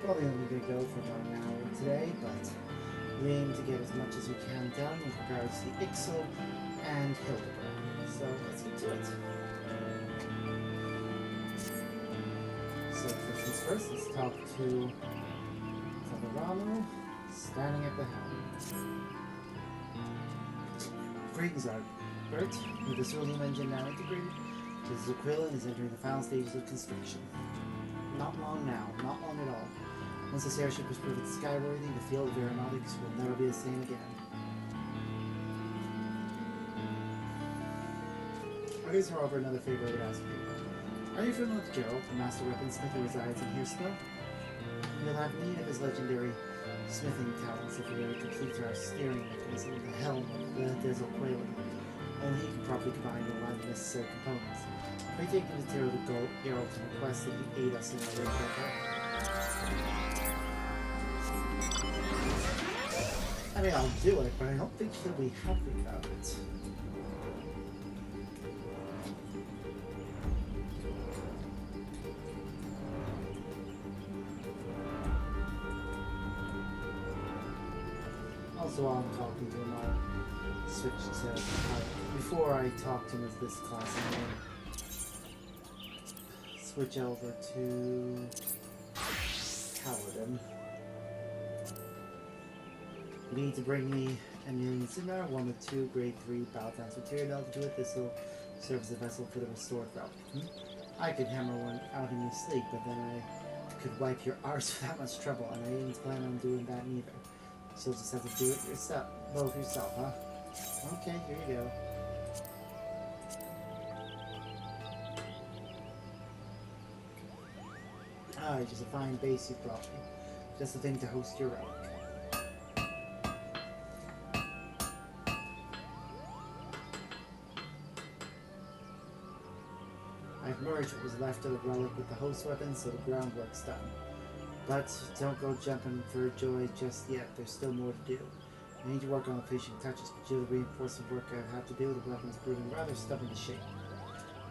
Probably only going to go for about an hour today, but we aim to get as much as we can done with regards to the XIV and Hildibrand. So let's get to it. So first things first, let's talk to Father standing at the helm. Greetings, Bert. With the Cerulean engine now integrated, this equivalent is entering the final stages of construction. Not long now, not long at all. Once this airship is proven skyworthy, the field of aeronautics will never be the same again. Okay, so however, another favor I would ask you. Are you familiar with Gerald, the master weaponsmith who resides in here still? We'll have need of his legendary smithing talents if we are to complete our steering mechanism, the helm of the Desert Whaling. Only he can properly combine the line of necessary components. Pray take him to Terra the Gerald to request that he aid us in our work effort. I mean, I'll do it, but I don't think he'll be happy about it. Also, while I'm talking to him, I'll switch to before I talk to him as this class, I'm going to switch over to Paladin. You need to bring me a million Simar, one with 2 grade 3 battle tanks with material to do it. This will serve as a vessel for the restored route. I could hammer one out in your sleep, but then I could wipe your arse without much trouble, and I didn't plan on doing that neither. So just have to do it yourself, both yourself, huh? Okay, here you go. Ah, just a fine base you've brought me. Just the thing to host your relic. I've merged what was left of the relic with the host weapon, so the groundwork's done. But don't go jumping for joy just yet, there's still more to do. I need to work on the finishing touches, but due to the reinforcement work I have to do, the weapon's proving rather stubborn to shape.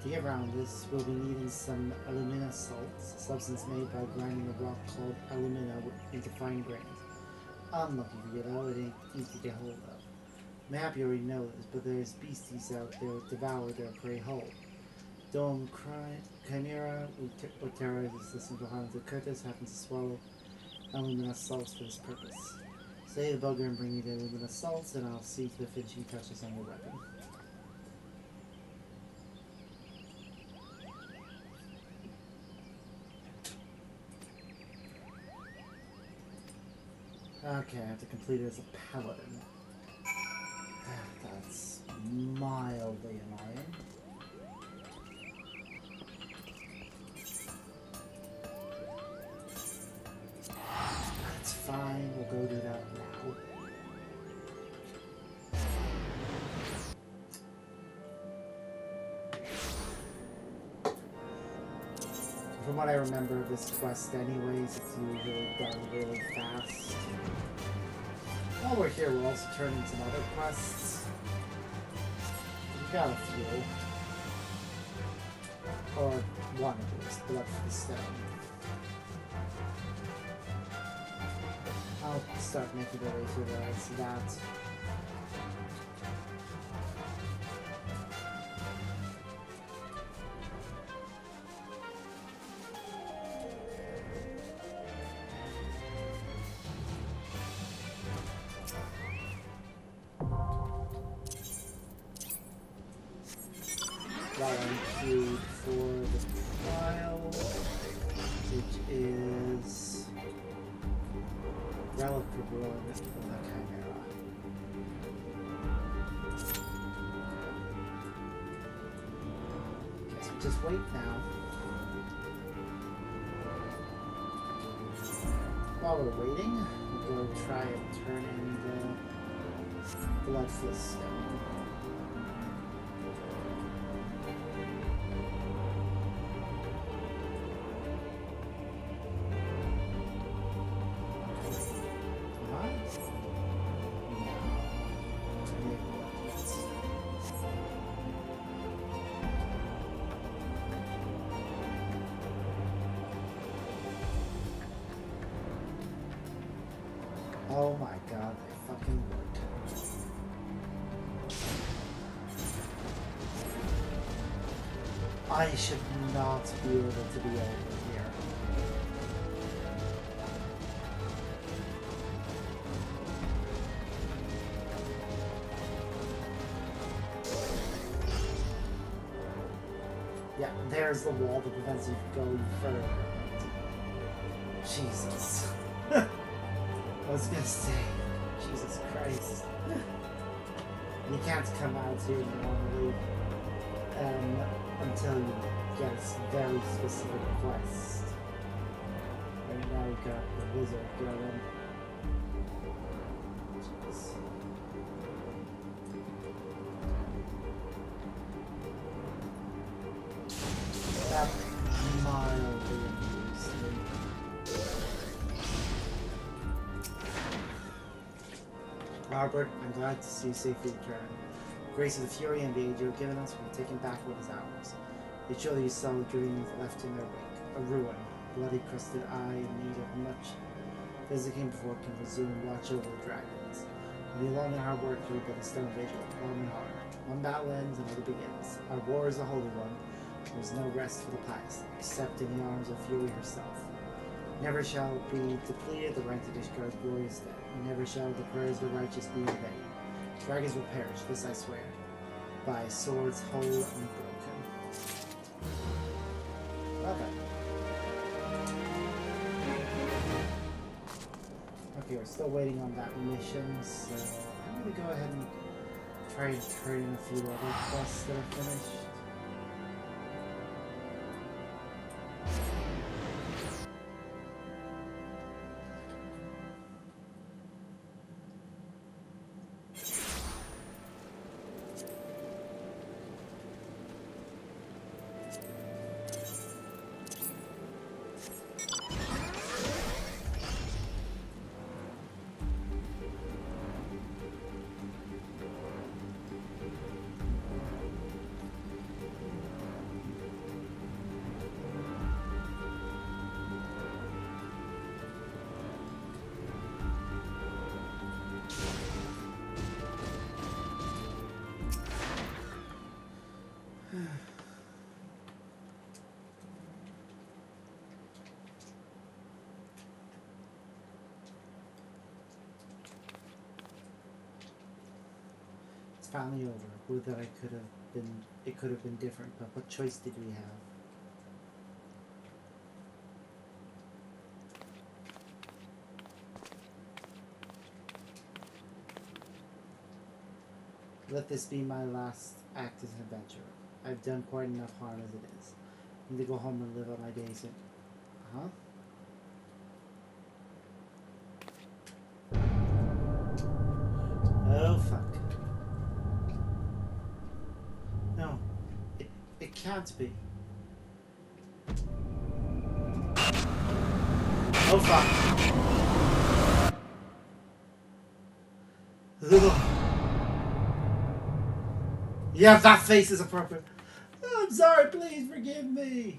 To get around this, we'll be needing some alumina salts, a substance made by grinding a rock called alumina into fine grains. Unlucky for you though, it ain't easy to get hold of. Map you already know this, but there's beasties out there that devour their prey whole. Dome Chimera, Utera is listening behind the Curtis happens to swallow alumina salts for this purpose. Slay the bugger and bring me the alumina salts, and I'll see to the finishing touches on your weapon. Okay, I have to complete it as a paladin. That's mildly annoying. That's fine, we'll go do that now. From what I remember of this quest anyways, it's usually done really fast. While we're here, we'll also turn in some other quests. We got a few. Or one at least, Blood for the Stone. I'll start making my way through that. While I'm queued for the trial, which is Relic Reborn of the Chimera. Guess we just wait now. While we're waiting, we'll go try and turn in the Bloodless Stone. Oh my god, they fucking worked. I should not be able to be over here. Yeah, there's the wall that prevents you from going further. Jesus. I was gonna say, Jesus Christ. You can't come out here normally until you get a very specific quest. Right now we've got the wizard going. Jeez. That mildly amused me. Robert, I'm glad to see you safely return. Grace of the Fury and the age you have given us will be taken back what is ours. They surely you saw the dreams left in their wake. A ruin, bloody crusted eye in need of much visiting before it can resume watch over the dragons. It'll be long and hard work to rebuild the stone vigil, long and hard. One battle ends, another begins. Our war is a holy one. There is no rest for the pious, except in the arms of Fury herself. Never shall be depleted the right to discard glorious dead. Never shall the prayers of the righteous be in vain. Dragons will perish, this I swear, by swords whole and broken. Love it. Okay, we're still waiting on that mission, so I'm going to go ahead and try and turn in a few other quests that are finished. Finally over. Would that it could have been different, but what choice did we have? Let this be my last act as an adventurer. I've done quite enough harm as it is. I need to go home and live out my days in... Huh? Oh, fuck. No. It can't be. Oh, fuck. Ugh. Yeah, that face is appropriate. Oh, I'm sorry, please forgive me.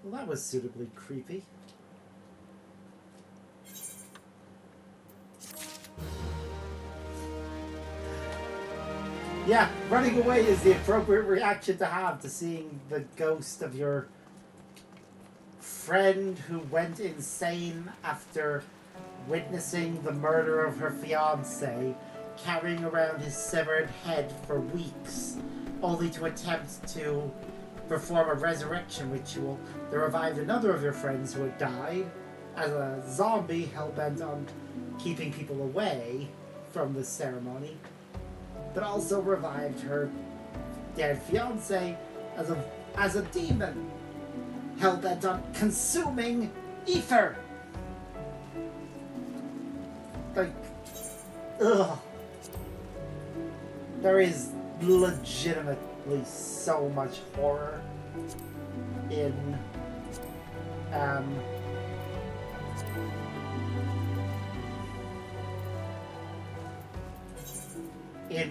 Well, that was suitably creepy. Yeah, running away is the appropriate reaction to have to seeing the ghost of your friend who went insane after witnessing the murder of her fiancé, carrying around his severed head for weeks, only to attempt to perform a resurrection ritual that revived another of your friends who had died as a zombie hell-bent on keeping people away from the ceremony, but also revived her dead fiancé as a demon hell-bent on consuming ether. Like, ugh. There is legitimately so much horror in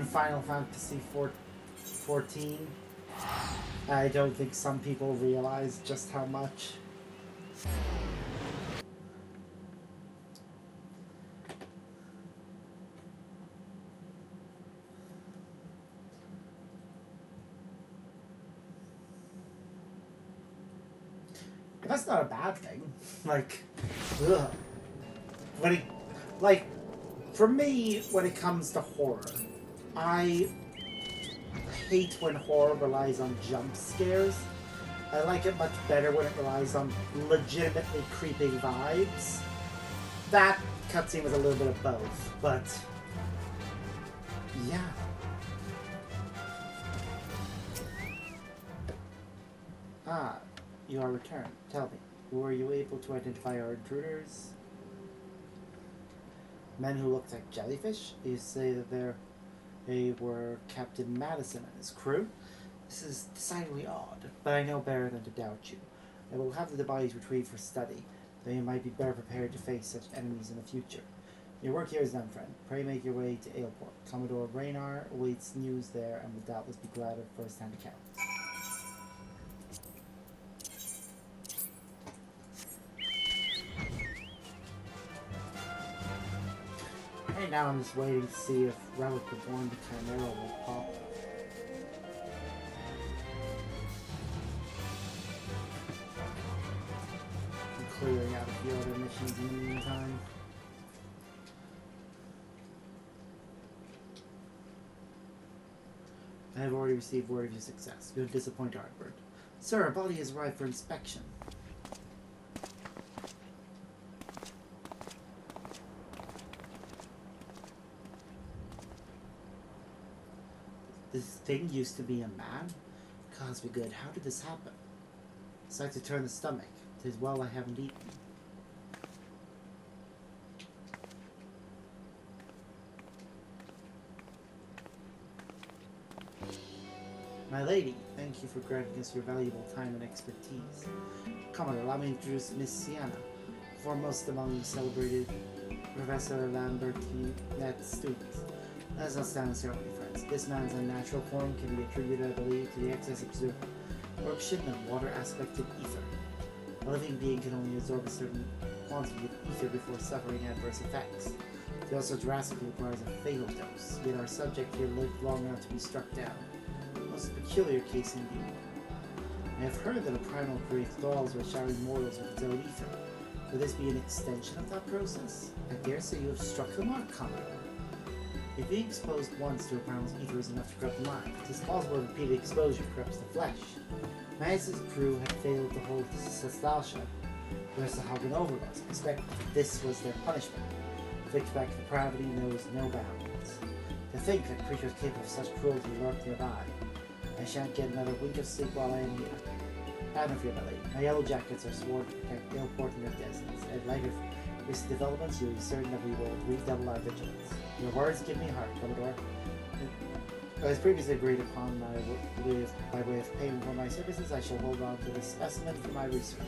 Final Fantasy 14 I don't think some people realize just how much. That's not a bad thing. Like, ugh. When it, like, for me, when it comes to horror, I hate when horror relies on jump scares. I like it much better when it relies on legitimately creeping vibes. That cutscene was a little bit of both, but yeah. Ah, you are returned. Tell me, were you able to identify our intruders? Men who looked like jellyfish? You say that they were Captain Madison and his crew? This is decidedly odd, but I know better than to doubt you. I will have the bodies retrieved for study, though you might be better prepared to face such enemies in the future. Your work here is done, friend. Pray make your way to Aleport. Commodore Raynar awaits news there and will doubtless be glad of first-hand account. Right now I'm just waiting to see if Relic Reborn the Chimera will pop up. I'm clearing out a few other missions in the meantime. I have already received word of your success. You'll disappoint Ardbird. Sir, our body has arrived for inspection. This thing used to be a man? Cosby good, how did this happen? It's like to turn the stomach. 'Tis well I haven't eaten. My lady, thank you for granting us your valuable time and expertise. Commodore, allow me to introduce Miss Sienna, foremost among the celebrated Professor Lambertinet's students. Let us not stand on ceremony, friends. This man's unnatural form can be attributed, I believe, to the excess absorption of water aspect of ether. A living being can only absorb a certain quantity of ether before suffering adverse effects. It also drastically requires a fatal dose, yet our subject here lived long enough to be struck down. Most peculiar case indeed. I have heard that a primal creates dolls by showering mortals with its own ether. Would this be an extension of that process? I dare say you have struck the mark, Commodore. If being exposed once to a primal's ether is enough to corrupt the mind, it is possible that repeated exposure corrupts the flesh. Madison's crew had failed to hold Sestasha, whereas the Hagen overlords. I expect this was their punishment. Victorback depravity knows no bounds. To think that creatures capable of such cruelty lurk nearby. I shan't get another wink of sleep while I am here. Have no fear, my lady. My yellow jackets are sworn to protect Aleport and their denizens. At light of recent developments, you will be certain that we will redouble our vigilance. Your words give me heart, Commodore. As previously agreed upon by way of payment for my services, I shall hold on to this specimen for my research.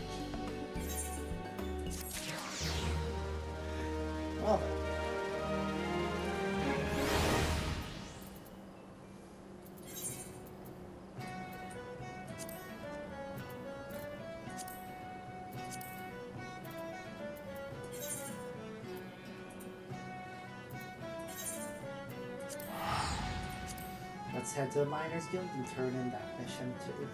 Well then. Let's head to the Miners Guild and turn in that mission too.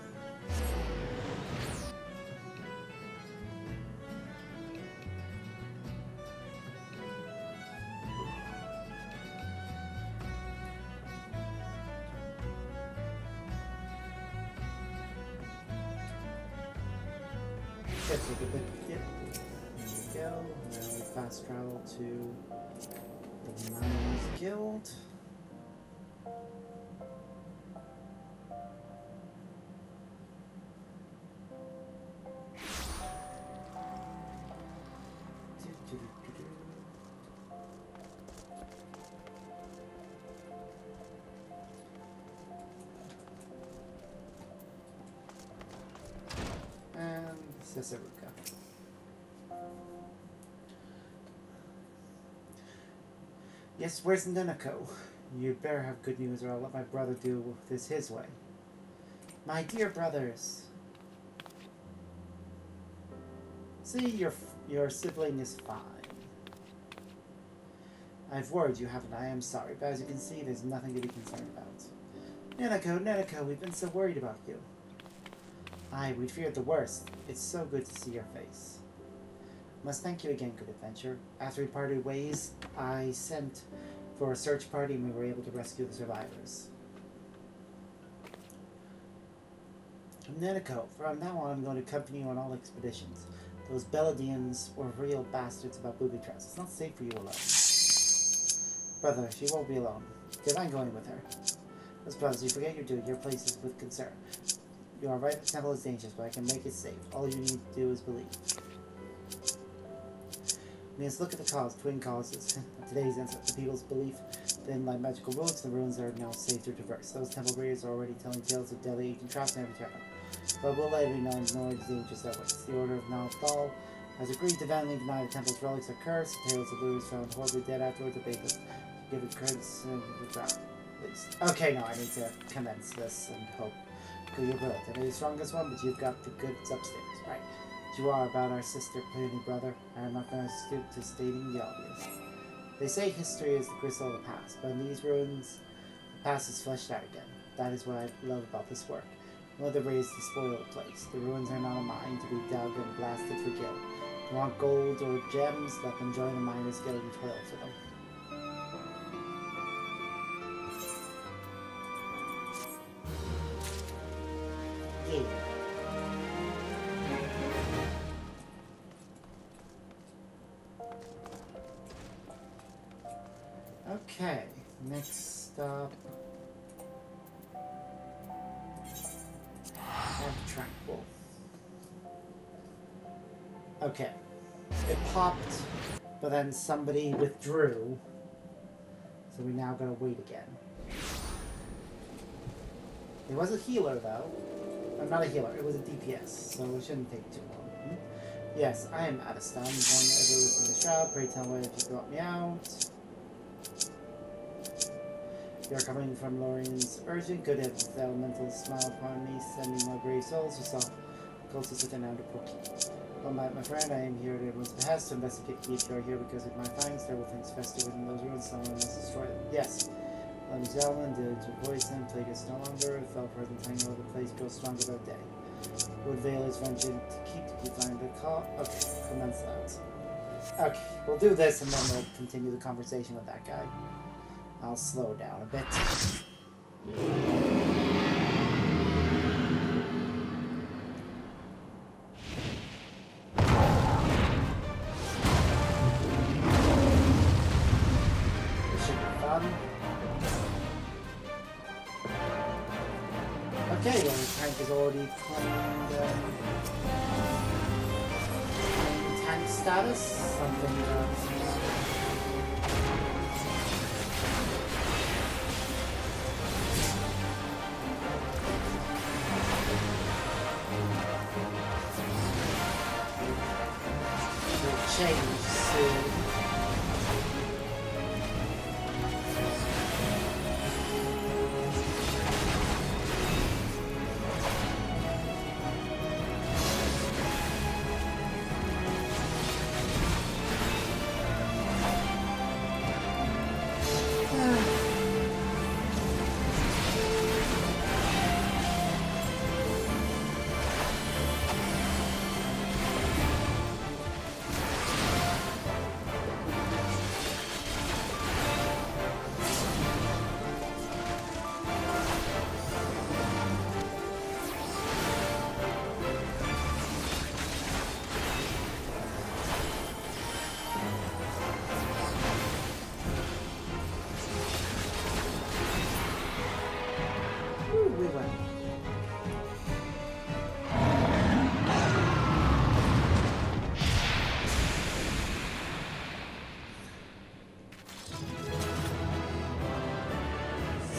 Let's take a bit. Yep. There we go. Now we fast travel to the Miners Guild. And Sesaruka. Yes, where's Neneko? You better have good news or I'll let my brother do this his way. My dear brothers. See, your sibling is fine. I've worried you, haven't I? I'm sorry, but as you can see, there's nothing to be concerned about. Nanako, we've been so worried about you. Aye, we feared the worst. It's so good to see your face. Must thank you again, good adventure. After we parted ways, I sent for a search party and we were able to rescue the survivors. Nanako, from now on I'm going to accompany you on all expeditions. Those Beladians were real bastards about booby traps. It's not safe for you alone. Brother, she won't be alone, because I'm going with her. As brothers, you forget your duty, your place is with concern. You are right, the temple is dangerous, but I can make it safe. All you need to do is believe. Let's look at the cause, twin causes of today's incident. The people's belief in like magical ruins, the ruins are now safe to traverse. Those temple raiders are already telling tales of deadly agent traps in every temple. But we'll let every known ignore the dangers that waits. The Order of Nalthal has agreed to violently deny the temple's relics are cursed. Tales of losers found horribly dead afterwards debate them. Give it credits and withdraw. Please. Okay, no, I need to commence this and hope. You're brilliant. I may be the strongest one, but you've got the goods upstairs, right? You are about our sister, plainly, brother, and I'm not going to stoop to stating the obvious. They say history is the gristle of the past, but in these ruins, the past is fleshed out again. That is what I love about this work. No other ways to spoil the place. The ruins are not a mine to be dug and blasted for gil. If you want gold or gems, let them join the miners' guild and toil for them. Yeah. Okay, next stop. Tranquil. Okay. It popped, but then somebody withdrew. So we now gotta wait again. It was a healer though. Not a healer, it was a DPS, so it shouldn't take too long. Yes, I am Adestan, born ever listening to Shroud. Pray tell me if you brought me out. You're coming from Lorian's urgent. Good heavens, the elemental smile upon me, sending my brave souls yourself. Closest with an out of Pookie. Well, my friend, I am here at everyone's behest to investigate the issue. Here because of my findings, terrible things fester within those ruins. Someone must destroy them. Yes. Zelman did to poison, plague is no longer. Fell present hanging over the place, grows stronger by the day. Woodvale is ventured to keep find the call. Okay, commence that. Okay, we'll do this and then we'll continue the conversation with that guy. I'll slow down a bit. This should be fun. Okay, well, the tank is already claimed tank status. Something change soon.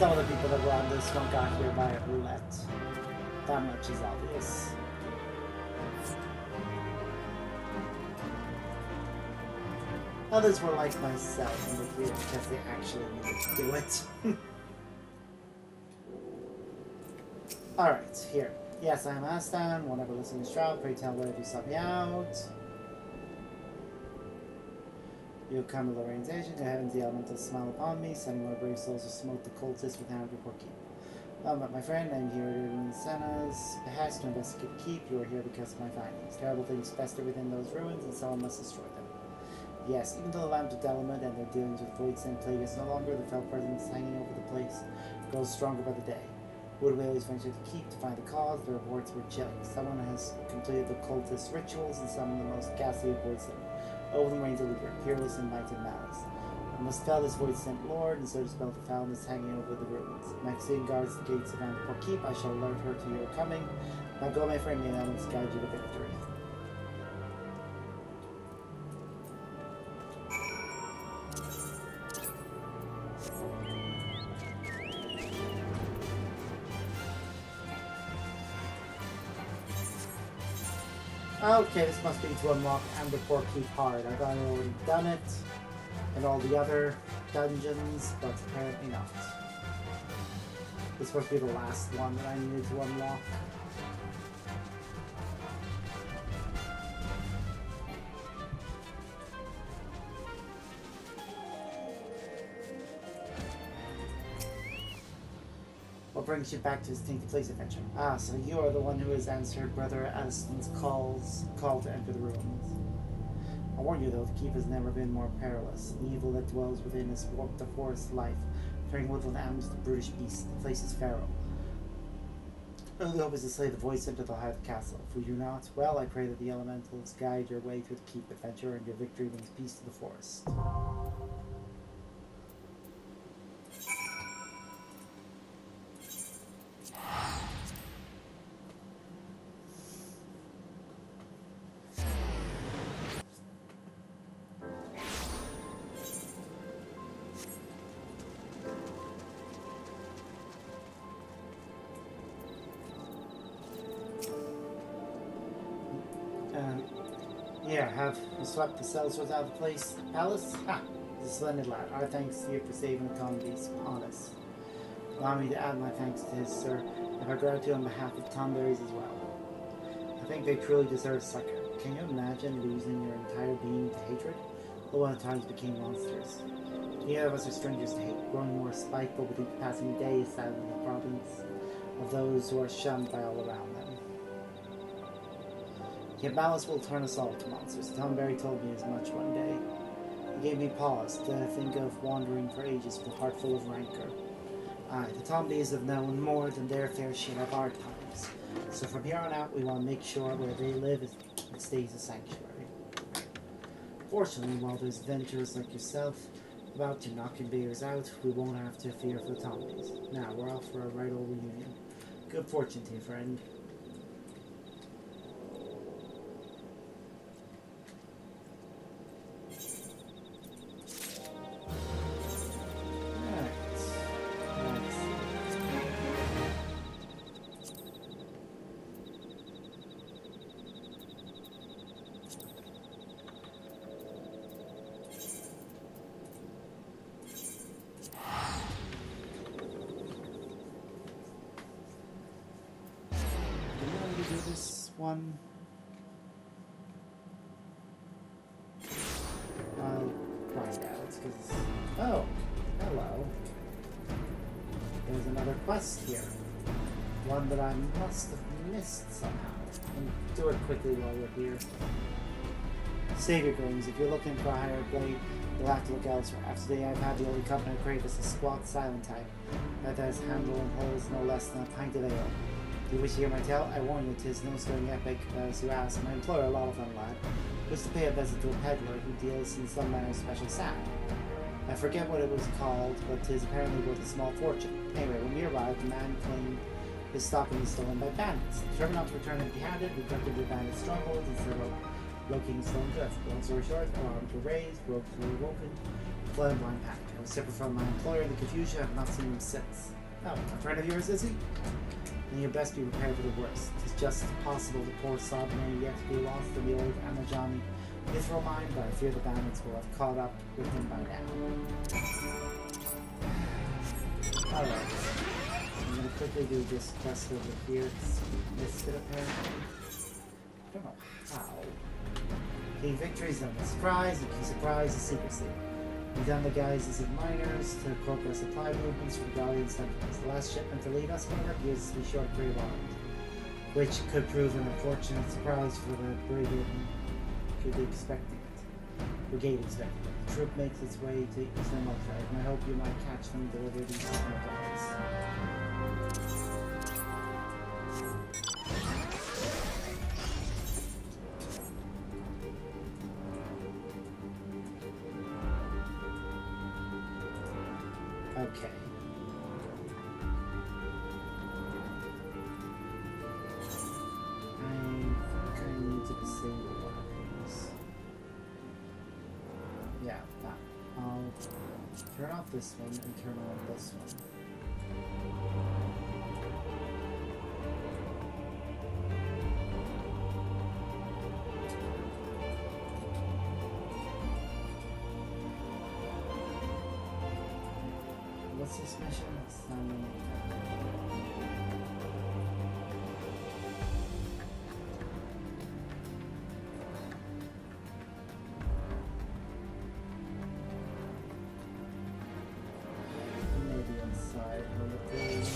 Some of the people that were on this one got here by a roulette. That much is obvious. Others were like myself and were here because they actually needed to do it. Alright, here. Yes, I am Astan. Won't ever listen to Shroud. Pray tell whatever you sought me out. You have come to the orientation. The heavens, the elemental smile upon me, sending my brave souls to smote the cultists with hand before keep. But my friend, I'm here to Senna's behest to investigate keep. You are here because of my findings. Terrible things fester within those ruins, and someone must destroy them. Yes, even though the lamp of Delamud and their dealings with Void's and Plague is no longer, the fell presence hanging over the place grows stronger by the day. Would we always venture to keep to find the cause? The reports were chilling. Someone has completed the cultist rituals and summoned the most ghastly of Void Sin. Over them reigns a leader, peerless in might and malice. I must fell this Void-sent lord, and so dispel the foulness hanging over the ruins. Maxine guards the gates of Antipor Keep. I shall alert her to your coming. Now go, my friend, may the elements guide you to victory. Okay, this must be to unlock Antipor Keep hard. I thought I'd already done it in all the other dungeons, but apparently not. This must be the last one that I needed to unlock. What brings you back to this Tainted Place adventure? Ah, so you are the one who has answered Brother Addison's call to enter the ruins. I warn you though, the keep has never been more perilous. The evil that dwells within has warped the forest life, turning woodland animals to brutish beasts. The place is feral. My only hope is to slay the voice into the heart of the castle. If we do not, well, I pray that the elementals guide your way through the keep adventure and your victory brings peace to the forest. Here, have you swept the sellswords out of the palace? Ha! It's a splendid lad. Our thanks to you for saving the Tonberries on us. Allow me to add my thanks to his sir, and our gratitude on behalf of Tonberries as well. I think they truly deserve succor. Can you imagine losing your entire being to hatred? Who at times became monsters. Neither of us are strangers to hate, growing more spiteful with each passing day, sadly the province of those who are shunned by all around them. Yet malice will turn us all to monsters. Tonberry told me as much one day. He gave me pause to think of wandering for ages with a heart full of rancor. Aye, the Tonberries have known more than their fair share of our times. So from here on out, we want to make sure where they live it stays a sanctuary. Fortunately, while there's adventurers like yourself about to knock invaders out, we won't have to fear for the Tonberries. Now, we're off for a right old reunion. Good fortune to you, friend. This one. I'll find out because. Oh, hello. There's another quest here. One that I must have missed somehow. I'll do it quickly while we're here. Savior Grooms, if you're looking for a higher blade, you'll have to look elsewhere. After today, I've had the only company I crave is a squat, silent type that has handle and holds no less than a pint of ale. You wish to hear my tale? I warn you, 'tis no stirring epic, as you ask. My employer, a lot of them lad, was to pay a visit to a peddler who deals in some manner of special sand. I forget what it was called, but 'tis apparently worth a small fortune. Anyway, when we arrived, the man claimed his stock had been stolen by bandits. Determined not to return empty-handed, we crept into the bandit stronghold instead of locating stolen goods. Long story short, alarms were raised, ropes were woken, fled in blind panic. I was separate from my employer in the confusion. I have not seen him since. Oh, a friend of yours, is he? And you best be prepared for the worst. It's just possible the poor sod may yet be lost in the old Amajani mithril mine, but I fear the bandits will have caught up with him by now. Alright. I'm going to quickly do this quest over here. It's missed it apparently. I don't know how. Gain victories on the surprise, and key surprise is secrecy. We've done the guises of miners to incorporate supply movements from Guardian Sentinels. The last shipment to lead us, however, appears to be short of pre-alarmed, which could prove an unfortunate surprise for the brigade expecting it. The troop makes its way to Eastern Maltride, and I hope you might catch them and deliver these supplies. Okay. I think I need to disable one of these. Yeah, that. I'll turn off this one and turn on this one. What's this mission? Maybe inside one of these.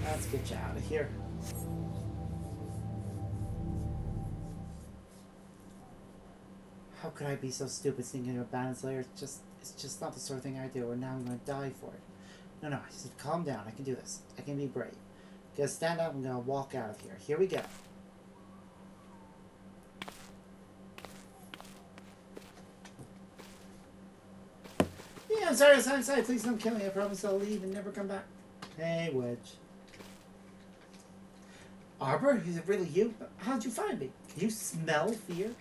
Let's get you out of here. How could I be so stupid thinking of balance layer? It's just not the sort of thing I do, and now I'm gonna die for it. No, I said calm down, I can do this. I can be brave. Gonna stand up and gonna walk out of here. Here we go. Yeah, I'm sorry, I'm sorry. Please don't kill me. I promise I'll leave and never come back. Hey, Wedge. Arbor, is it really you? How'd you find me? Can you smell fear?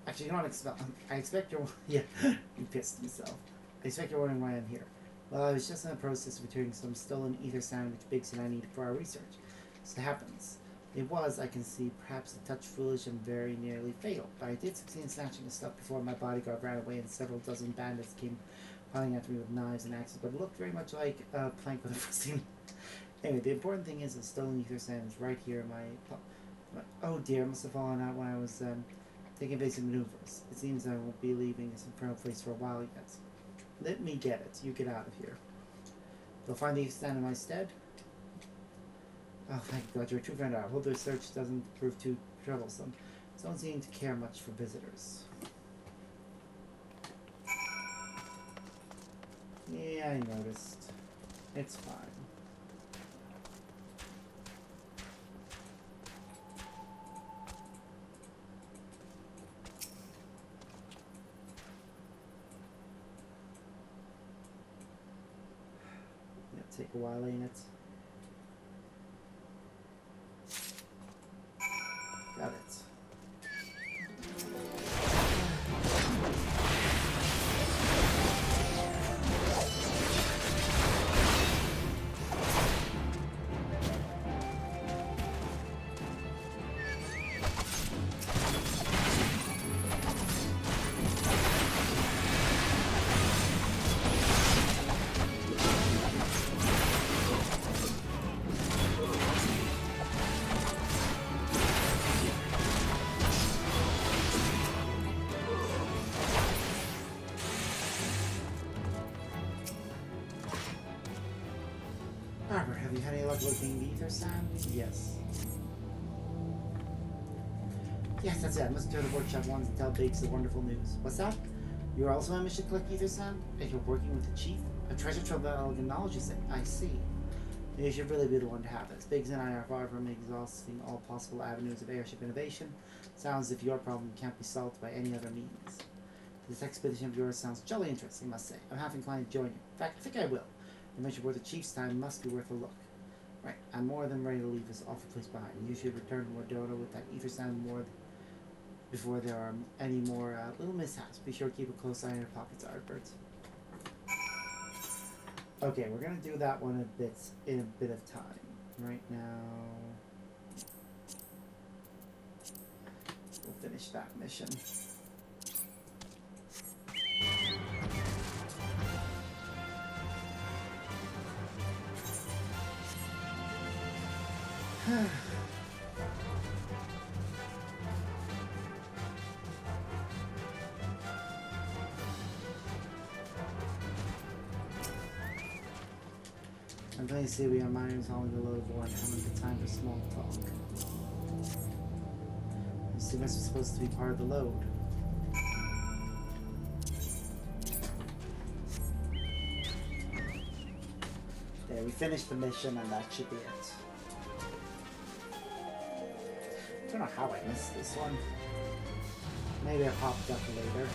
Actually, you don't smell. I expect you're... Yeah, he pissed himself. I expect you're wondering why I'm here. Well, I was just in the process of returning some stolen ether sound which Biggs and I needed for our research. So it happens. It was, I can see, perhaps a touch foolish and very nearly fatal, but I did succeed in snatching the stuff before my bodyguard ran away and several dozen bandits came piling after me with knives and axes, but it looked very much like a plank with a frosting. Anyway, the important thing is the stolen ether sand is right here in my... Oh dear, it must have fallen out when I was taking basic maneuvers. It seems I won't be leaving this infernal place for a while yet. Let me get it. You get out of here. They'll find the stand in my stead. Oh, thank God, you're a true friend. I hope their search doesn't prove too troublesome. Don't seem to care much for visitors. Yeah, I noticed. It's fine. Take a while, ain't it? Got it. Robert, have you had any luck looking the ether sand? Yes. Yes, that's it. I must go to the workshop once and tell Biggs the wonderful news. What's that? You're also on a mission to collect ether sand? And you're working with the chief? A treasure trove of elegant knowledge, you say? I see. You should really be the one to have this. Biggs and I are far from exhausting all possible avenues of airship innovation. Sounds as if your problem can't be solved by any other means. This expedition of yours sounds jolly interesting, I must say. I'm half inclined to join you. In fact, I think I will. The mission worth the chief's time must be worth a look. Right, I'm more than ready to leave this awful place behind. You should return to Mordota with that ether sand before there are any more little mishaps. Be sure to keep a close eye on your pockets, Ardbert. Okay, we're gonna do that one in a bit of time. Right now, we'll finish that mission. I'm going to see we are miners hauling the load for and having the time for small talk. I assume this was supposed to be part of the load. There, we finished the mission and that should be it. I don't know how I missed this one. Maybe I popped up later.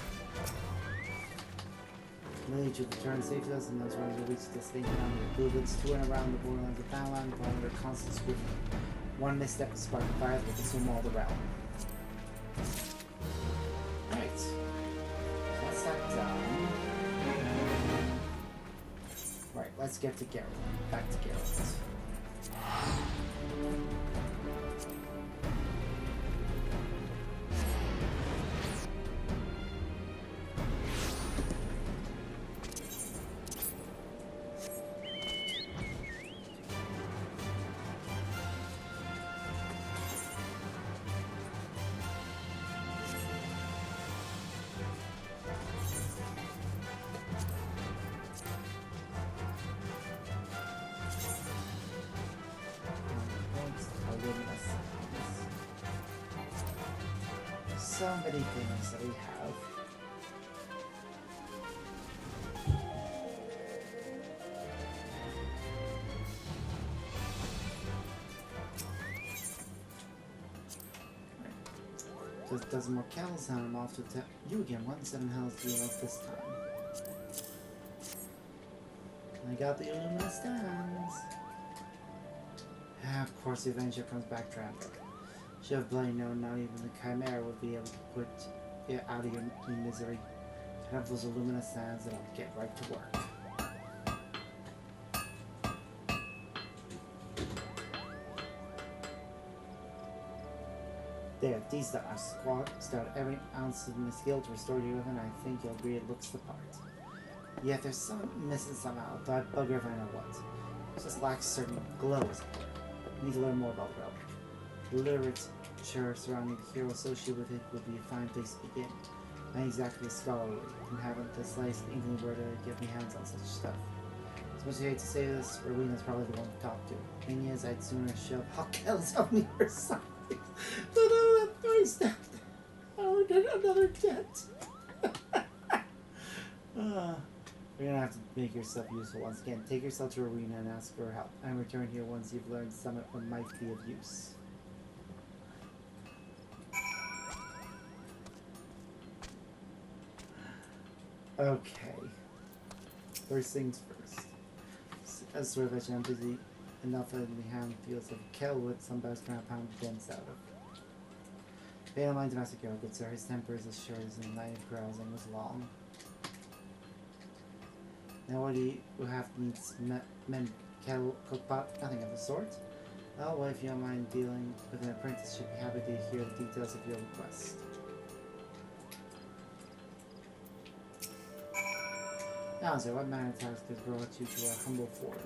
Lily to return safe to us and those runners will reach the destination on the blue goods to and around the borderlands of Thailand, while under constant scrutiny. One misstep to spark fires will consume all the realm. Right. That's that done. Right, let's get to Geralt. Back to Geralt. So many things that we have. Just does more kells and I'm off to tell you again. 17 hells do you love this time? I got the Illumina stands. Of course, the adventure comes back tramping. Should have bloody known not even the Chimera would be able to put it out of your misery. Have those Illumina stands and I'll get right to work. There, these done. I've squeezed out every ounce of my skill to restore you, and I think you'll agree it looks the part. Yet there's something missing somehow, though I'd bugger if I know what. It just lacks certain glow, as it were. Need to learn more about the realm. Literature surrounding the hero associated with it would be a fine place to begin. I ain't exactly a scholarly, and haven't the slightest inkling where to get my hands on such stuff. As much as I hate to say this, Rowena's probably the one to talk to. Thing is, I'd sooner shove Hawkels on me or something than all that throwing stuff down another debt. You're gonna have to make yourself useful once again. Take yourself to Rowena and ask for help, and return here once you've learned something that might be of use. Okay. First things first. As sort of I'm busy enough in the hand fields of Kelwood, some best kind of pound dents out of. Pay no mind to Master Geralt, good sir. His temper is as short as the night of carousing was long. Now what do you have needs men kettle cook pot? Nothing of the sort. Well, if you don't mind dealing with an apprentice, should be happy to hear the details of your request. Now, sir, what manner of task has brought you to our humble forge?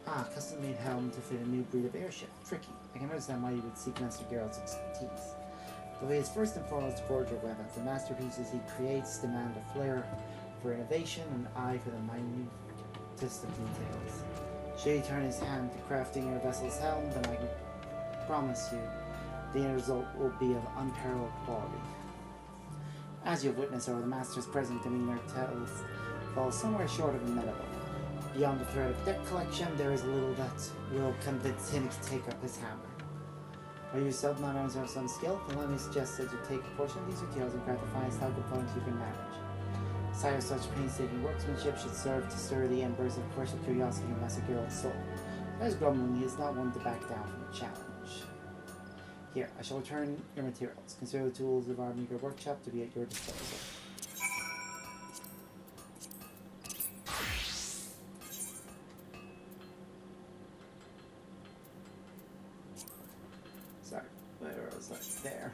Ah, custom-made helm to fit a new breed of airship. Tricky. I can understand why you would seek Master Geralt's expertise. Though he is first and foremost a forger of weapons, the masterpieces he creates demand a flair for innovation, and an eye for the minutest of details. Should he turn his hand to crafting your vessel's helm, then I can promise you the end result will be of unparalleled quality. As you have witnessed, the Master's present demeanor falls somewhere short of amenable. Beyond the threat of debt collection, there is little that will convince him to take up his hammer. Are you yourself not of some skill? Then let me suggest that you take a portion of these materials and craft the finest high components you can manage. Sight of such painstaking workmanship should serve to stir the embers of commercial curiosity in Massagerald's soul. As grumbling, he is not one to back down from a challenge. Here, I shall return your materials. Consider the tools of our meager workshop to be at your disposal. Sorry, where was that? There.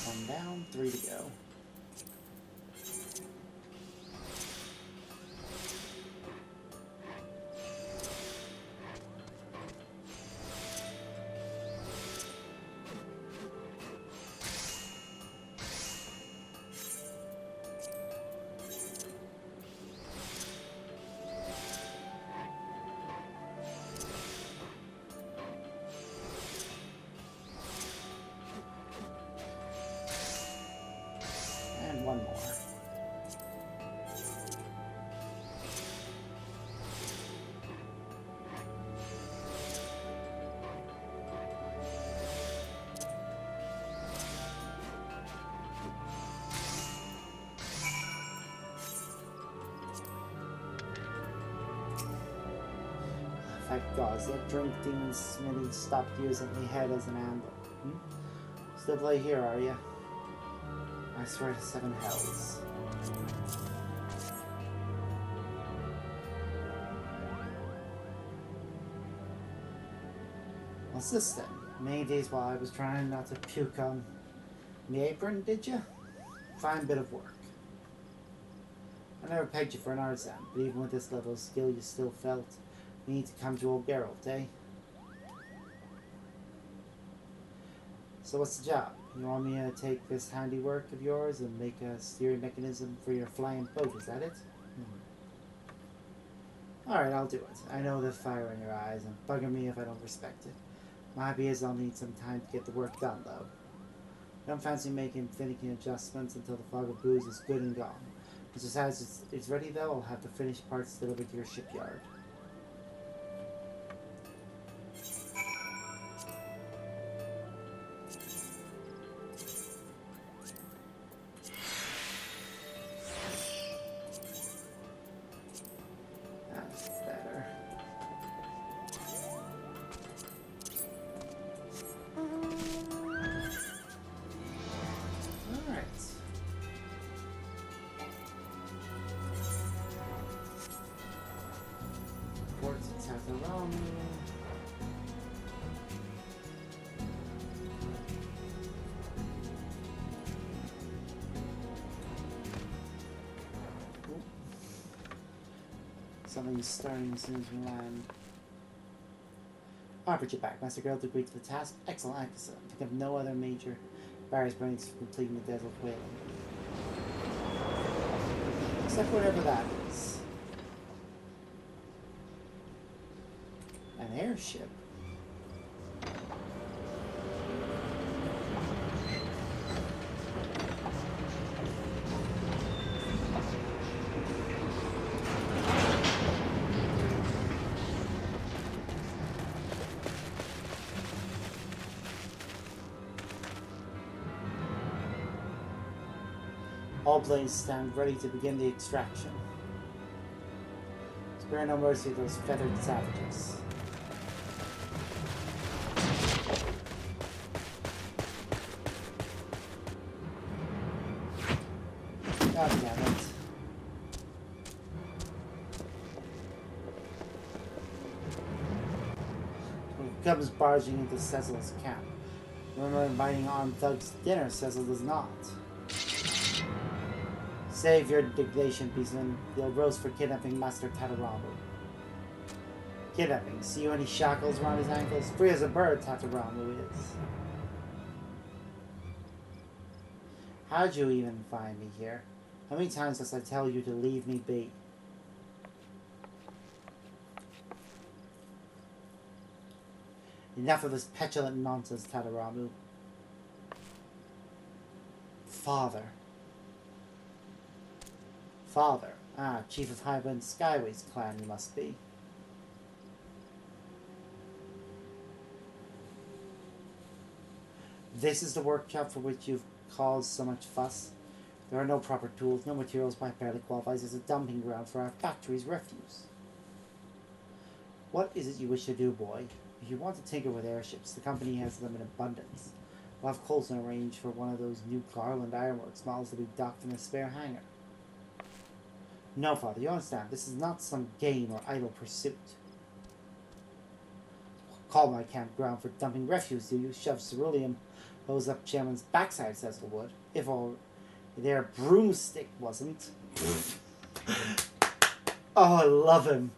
One down, 3 to go. One more. Thank God, that drink demon Smitty stopped using my head as an amble. Still play here, are you? I swear to 7 hells. What's this then? Many days while I was trying not to puke on the apron, did you? Fine bit of work. I never pegged you for an artisan, but even with this level of skill you still felt we need to come to old Geralt, eh? So what's the job? You want me to take this handiwork of yours and make a steering mechanism for your flying boat, is that it? Alright, I'll do it. I know the fire in your eyes and bugging me if I don't respect it. My idea is I'll need some time to get the work done, though. Don't fancy making finicky adjustments until the fog of booze is good and gone. As soon as it's ready, though, I'll have the finished parts delivered to your shipyard. Something's starting as soon as we land. I'll put you back. Master Geralt agreed to the task. Excellent, excellent. Think of no other major barriers preventing us from completing the desert whaling. Except whatever that is. An airship. All planes stand ready to begin the extraction. Spare no mercy of those feathered savages. God damn it. When he comes barging into Cecil's camp. Remember inviting armed thugs to dinner, Cecil does not. Save your indignation, Beastman. You'll roast for kidnapping Master Tataramu. Kidnapping. See any shackles around his ankles? Free as a bird, Tataramu is. How'd you even find me here? How many times must I tell you to leave me be? Enough of this petulant nonsense, Tataramu. Father. Father. Ah, chief of Highwind Skyways clan you must be. This is the workshop for which you've caused so much fuss. There are no proper tools, no materials by barely qualifies as a dumping ground for our factory's refuse. What is it you wish to do, boy? If you want to tinker with airships, the company has them in abundance. We'll have Coulson arrange for one of those new Garland Ironworks models to be docked in a spare hangar. No, Father, you understand, this is not some game or idle pursuit. Call my campground for dumping refuse, do you? Shove cerulean hose up Chairman's backside, says it would. If all their broomstick wasn't. Oh, I love him.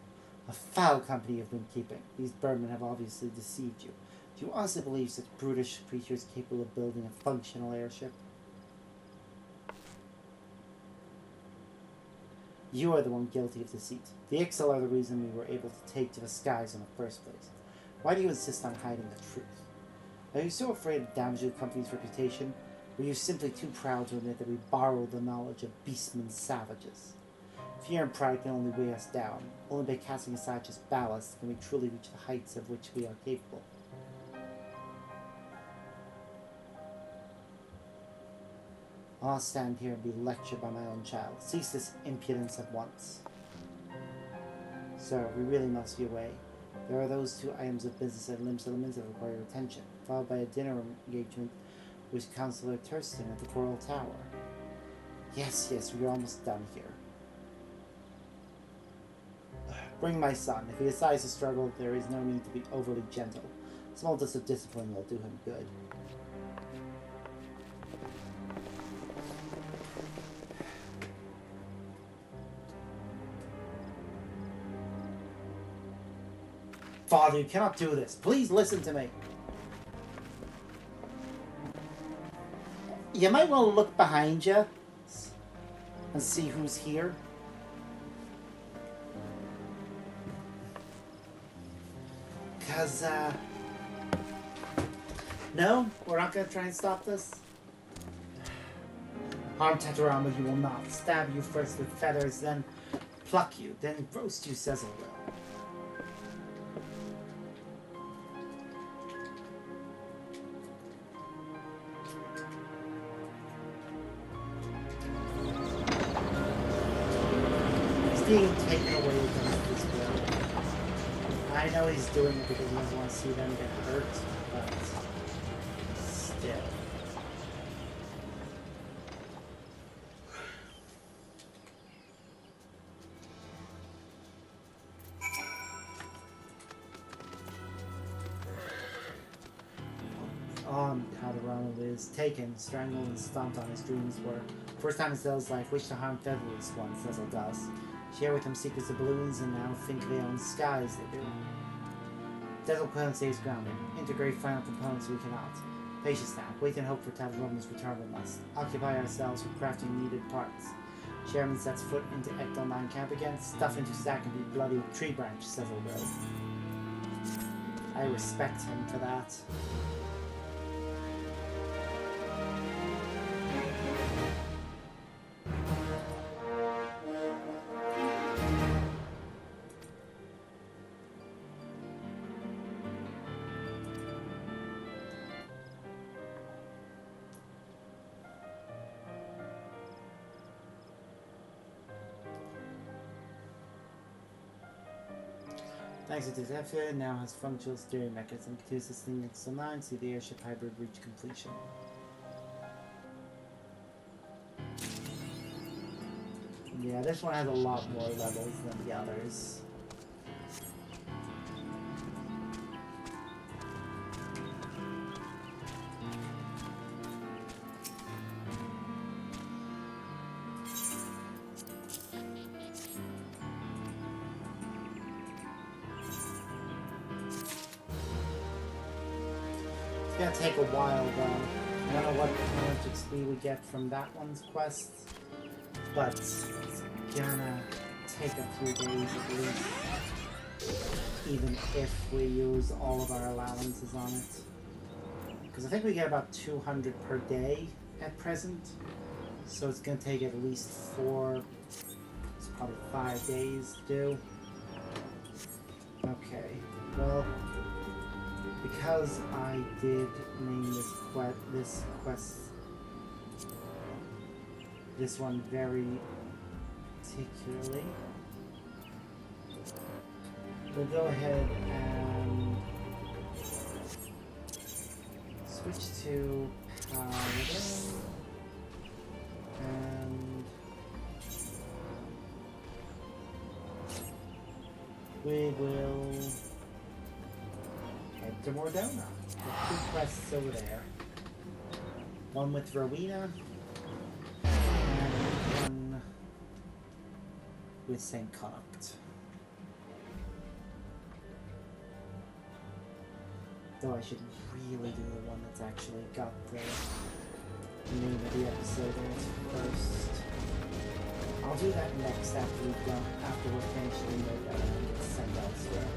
A foul company you've been keeping. These birdmen have obviously deceived you. Do you honestly believe such brutish creatures capable of building a functional airship? You are the one guilty of deceit. The Ixal are the reason we were able to take to the skies in the first place. Why do you insist on hiding the truth? Are you so afraid of damaging the company's reputation? Or are you simply too proud to admit that we borrowed the knowledge of beastmen savages? Fear and pride can only weigh us down. Only by casting aside just ballast can we truly reach the heights of which we are capable. I'll stand here and be lectured by my own child. Cease this impudence at once. Sir, we really must be away. There are those 2 items of business at Lim Settlements that require attention, followed by a dinner engagement with Councillor Thurston at the Coral Tower. Yes, we're almost done here. Bring my son. If he decides to struggle, there is no need to be overly gentle. A small dose of discipline will do him good. Father, you cannot do this. Please listen to me. You might want to look behind you and see who's here. Because, no, we're not going to try and stop this. Harm Tataramu, you will not. Stab you first with feathers, then pluck you, then roast you, Cecil will. Being taken away against his will. I know he's doing it because he doesn't want to see them get hurt, but still. Tataramu is taken, strangled, and stomped on his dreams were. First time in Cecil's life, wish to harm featherless one, Cecil does. Share with them secrets of balloons and now think they own skies they do. Cecil couldn't stay his grounded. Integrate final components we cannot. Patience now. Wait and hope for Tataramu's return we must. Occupy ourselves with crafting needed parts. Chairman sets foot into Ecto 9 camp again. Stuff into sack and be bloody with tree branch, Cecil will. I respect him for that. Thanks to this effort, it now has functional steering mechanism. Continues this thing until 9, see the airship hybrid reach completion. Yeah, this one has a lot more levels than the others. gonna take a while though. I don't know how much XP we get from that one's quest, but it's gonna take a few days at least, even if we use all of our allowances on it. Because I think we get about 200 per day at present, so it's gonna take at least it's probably 5 days to do. Okay, well, because I did name this one very particularly, we'll go ahead and switch to Paladin, and we will head to Mordona. There's 2 quests over there. One with Rowena, and one with St. Connacht. Though I should really do the one that's actually got the name of the episode in it first. I'll do that next after we're finished in Mordona and get sent elsewhere.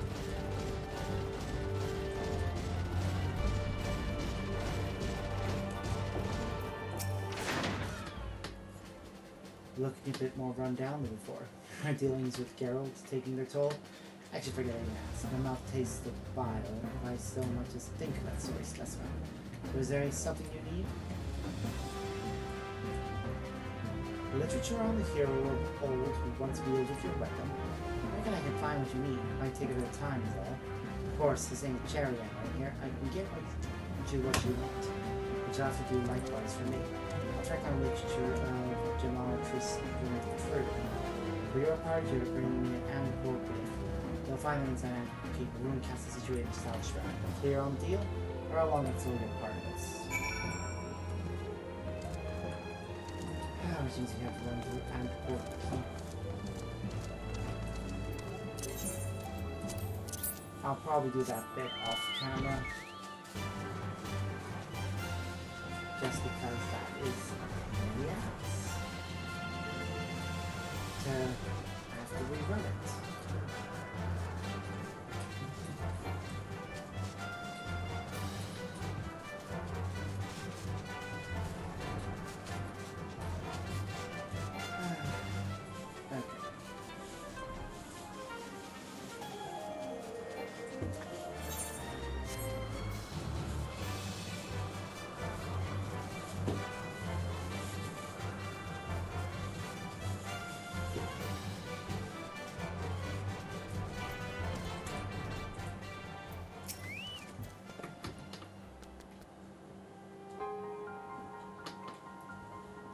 Looking a bit more run down than before. Our dealings with Geralt taking their toll. Actually, forgetting that. My mouth tastes the bile if I so much as think of that story specimen. Was there something you need? Literature on the hero of old who once wielded your weapon. I reckon I can find what you need. It might take a bit of time, is all. Of course, this ain't a charity right here. I can get you what you want, which I'll have to do likewise for me. I'll track on literature of Geometris through. For your part, you're bringing me an board with. You'll find them inside and keep a ruined castle situated in South Strand. Clear on the deal, or how long until we get part of this? How much easier you have to run through and port keep. I'll probably do that bit off camera. Just because that is yes. To have to rerun it.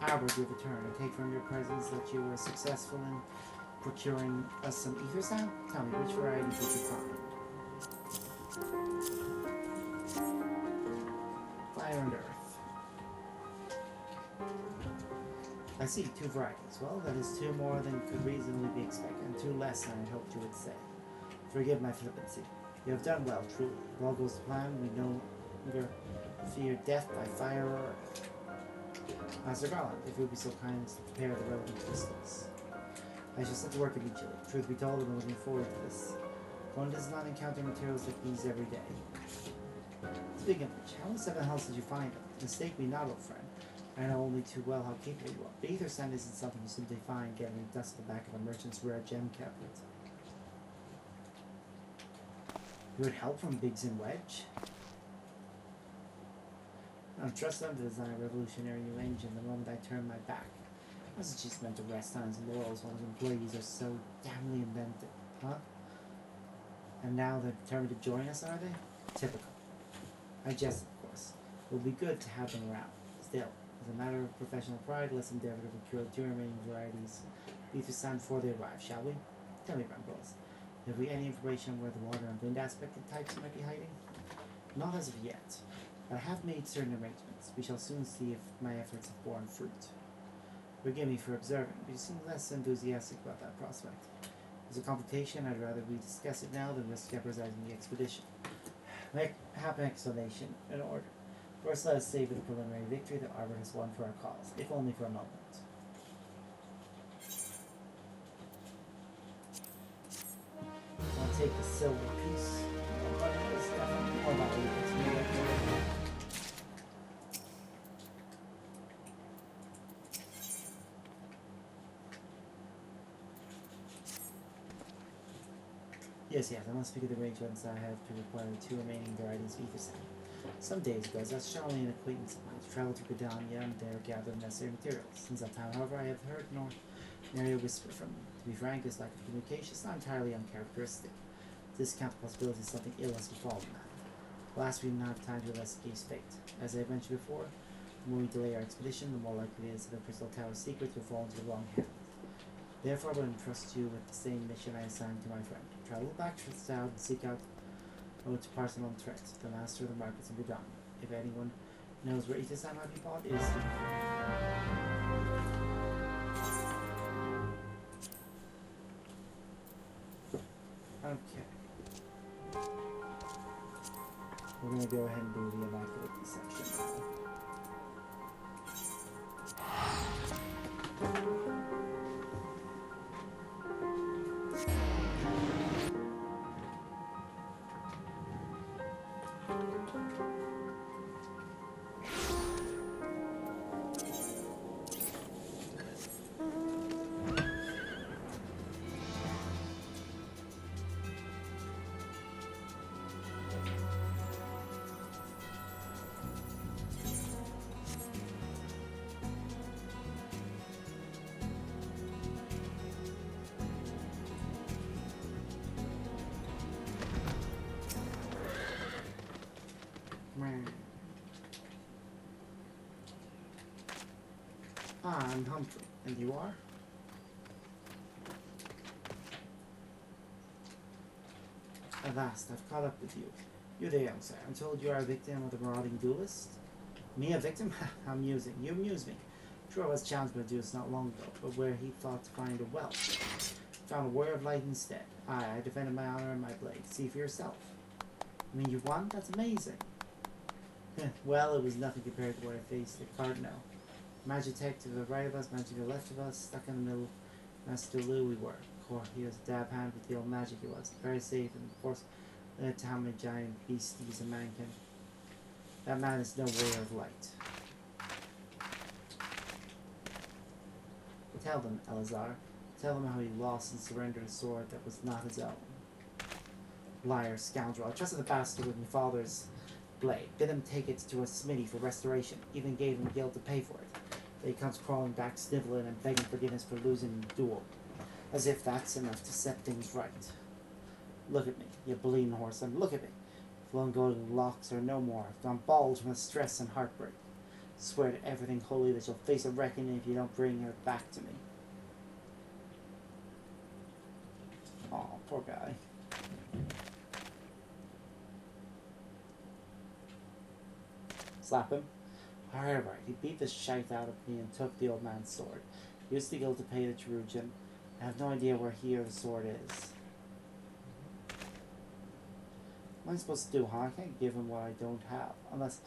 Albert, you've returned. I take from your presence that you were successful in procuring us some ether sound. Tell me, which variety did you find? Fire and earth. I see, 2 varieties. Well, that is 2 more than could reasonably be expected, and 2 less than I hoped you would say. Forgive my flippancy. You have done well, truly. If all goes to plan, we no longer fear death by fire or earth. Master Garland, if you would be so kind as to prepare the relevant crystals. I shall set to work immediately. Truth be told, I'm looking forward to this. One does not encounter materials like these every day. Speaking of which, how in 7 hells did you find them? Mistake me not, old friend. I know only too well how capable you are. But ether sand isn't something you simply find gathering dust at the back of a merchant's rare gem cabinet. You would help from Biggs and Wedge? I don't trust them to design a revolutionary new engine the moment I turn my back. I wasn't just meant to rest on his laurels while his employees are so damnably inventive, huh? And now they're determined to join us, are they? Typical. I jest, of course. It would be good to have them around. Still, as a matter of professional pride, let's endeavor to procure 2 remaining varieties ether sand before they arrive, shall we? Tell me, Brambles, have we any information on where the water and wind aspect of types might be hiding? Not as of yet. But I have made certain arrangements. We shall soon see if my efforts have borne fruit. Forgive me for observing, but you seem less enthusiastic about that prospect. As a complication, I'd rather we discuss it now than risk jeopardizing the expedition. Make have an explanation in order. First, let us savor the preliminary victory that Arbor has won for our cause, if only for a moment. I'll take the silver piece. But it's definitely more valuable to me. Yes, I must speak of the arrangements I have to require the 2 remaining varieties of ether sand. Some days ago, I was Charlie, an acquaintance of mine, to travel to Gridania and there gather the necessary materials. Since that time, however, I have heard nary a whisper from him. To be frank, this lack of communication is not entirely uncharacteristic. To discount the possibility that something ill has befallen man. Alas, we do not have time to investigate his fate. As I have mentioned before, the more we delay our expedition, the more likely it is that the Crystal Tower's secrets will fall into the wrong hands. Therefore, I will entrust you with the same mission I assigned to my friend. Travel back to the town and seek out to Parson on Threat, the master of the markets in Budon. If anyone knows where Ether Sand might be bought, it is he. Okay. We're going to go ahead and do the Immaculate section now. I'm Humphrey, and you are? At last, I've caught up with you. You there, young sir. I'm told you are a victim of the marauding duelist. Me a victim? How amusing. You amuse me. Sure, I was challenged by a duelist not long ago, but where he thought to find a well. Found a warrior of light instead. I defended my honor and my blade. See for yourself. I mean, you won? That's amazing. Well, it was nothing compared to what I faced at Cardinal. Magitech to the right of us, Magic to the left of us, stuck in the middle. Master Lou we were. He was a dab hand with the old magic he was. Very safe, and of course, led to how many giant beasties a man can. That man is no warrior of light. Tell them, Elazar. Tell them how he lost and surrendered a sword that was not his own. Liar, scoundrel. I trusted the bastard with my father's blade. Bid him take it to a smithy for restoration. Even gave him guild to pay for it. But he comes crawling back, sniveling and begging forgiveness for losing the duel. As if that's enough to set things right. Look at me, you bleeding horse, and look at me. Flowing golden locks are no more. I've gone bald from the stress and heartbreak. Swear to everything holy that you'll face a reckoning if you don't bring her back to me. Aw, poor guy. Slap him. Alright, he beat the shite out of me and took the old man's sword. Used the guild to pay the Jerujan. I have no idea where he or the sword is. What am I supposed to do, huh? I can't give him what I don't have. Unless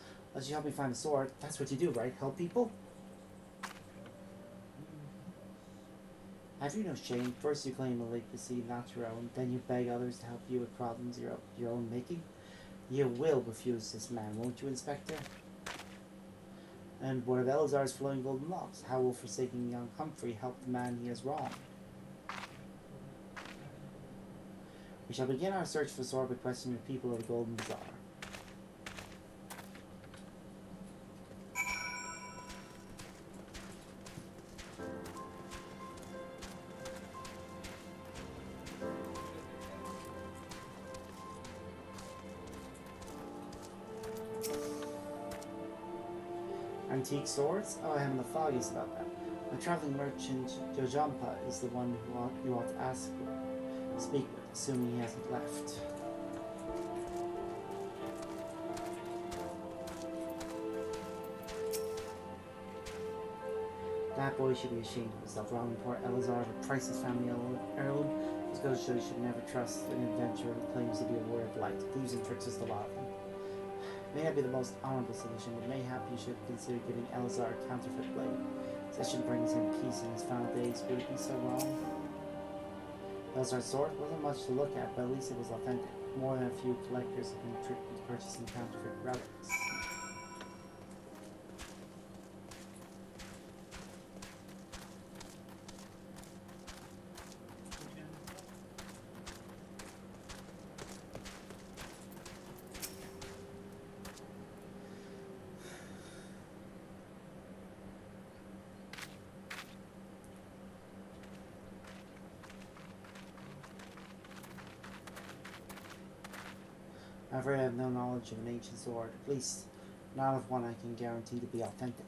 you help me find the sword. That's what you do, right? Help people? Have you no shame? First you claim a legacy not your own, then you beg others to help you with problems your own making? You will refuse this man, won't you, Inspector? And what of Elazar's flowing golden locks? How will forsaking young Humphrey help the man he has wronged? We shall begin our search for the sword by questioning the people of the Golden Bazaar. Antique swords? Oh, I am the foggiest about that. The traveling merchant Jojampa is the one who you ought to speak with, assuming he hasn't left. That boy should be ashamed of himself, robbing poor Elazar of a priceless family heirloom. Just goes to show you should never trust an adventurer who claims to be a warrior of light. Thieves and tricksters, the lot of them. May not be the most honorable solution, but mayhap you should consider giving Elazar a counterfeit blade. This should bring him peace in his final days. Would it be so wrong? Elazar's sword wasn't much to look at, but at least it was authentic. More than a few collectors have been tricked into purchasing counterfeit relics. I'm afraid I have no knowledge of an ancient sword, at least not of one I can guarantee to be authentic.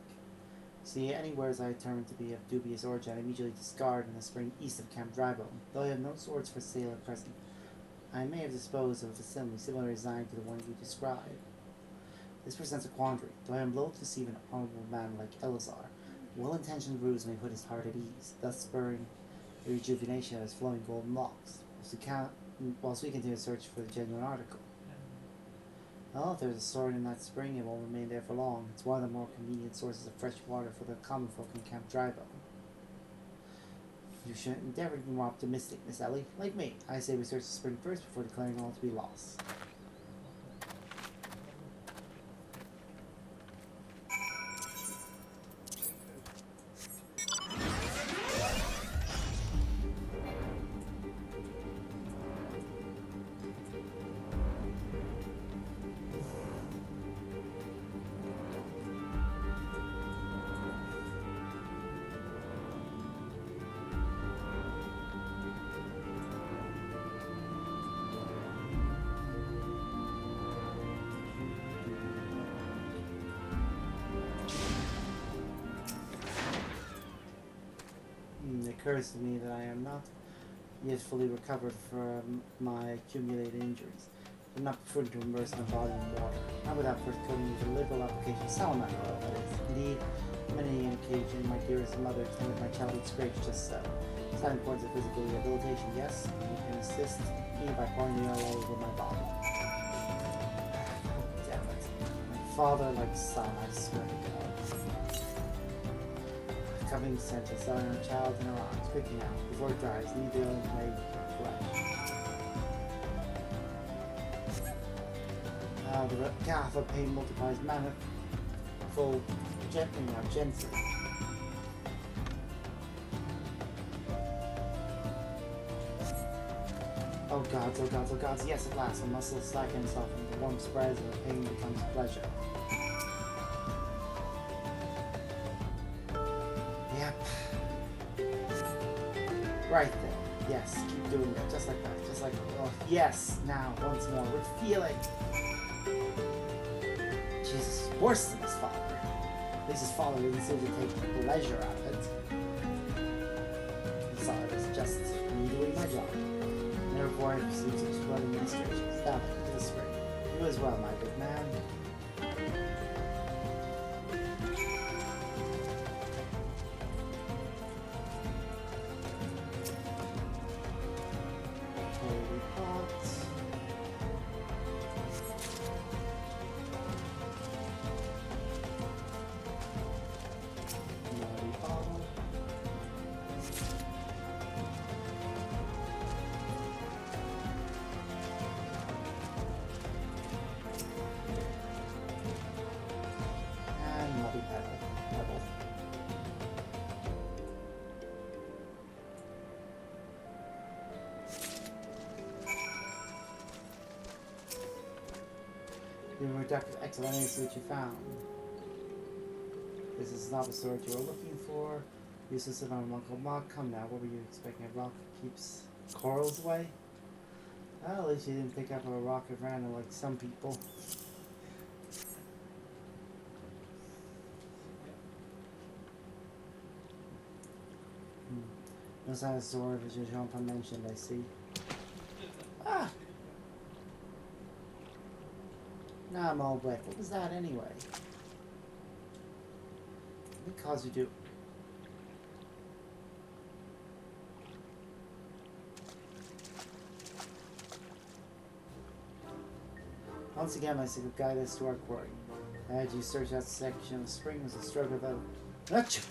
See, any wares I determine to be of dubious origin I immediately discard in the spring east of Camp Drybone, though I have no swords for sale at present. I may have disposed of a facility similar design to the one you describe. This presents a quandary, though I am loath to deceive an honorable man like Elazar. Well-intentioned ruse may put his heart at ease, thus spurring the rejuvenation of his flowing golden locks, whilst we continue to search for the genuine article. Well, if there's a sword in that spring, it won't remain there for long. It's one of the more convenient sources of fresh water for the common folk in Camp Drybone. You should endeavor to be more optimistic, Miss Ellie. Like me, I say we search the spring first before declaring all to be lost. It occurs to me that I am not yet fully recovered from my accumulated injuries. I'm not preferred to immerse my body in water, not without first coating with a liberal application of salamander oil, that is. Indeed, many an occasion my dearest mother tended my childhood scrapes just so. Sign points of physical rehabilitation, yes, and you can assist me by pouring the oil all over my body. Damn it. My father likes sun, I swear to God. Coming scent of selling a child in her arms, quickly now, before it dries, leave the oil in my flesh. The wrath of pain multiplies manifold gently now, gently. Oh gods, oh gods, oh gods, yes at last, the muscles slacken and soften, the warmth spreads and the pain becomes pleasure. Yep. Right there. Yes, keep doing that, just like that, just like, oh, yes, now, once more, with feeling. Jesus, worse than his father. At least his father didn't seem to take pleasure out of it. I'm sorry, it's just me doing my job. Therefore, I received such blood administrations. Down to the spring. You as well, my good man. Holy pot. Naughty bottle. And muddy pebble. You reductive excellent is what you found. This is not the sword you were looking for. Useless of my Uncle Mock. Come now, what were you expecting? A rock that keeps corals away? Well, at least you didn't pick up a rock of random like some people. No sign of sword as Jean mentioned, I see. Ah! Now I'm all wet. What was that anyway? What caused you to... Once again, my sick guide us to our quarry. I had you search that section of the spring was a stroke of a... Achoo!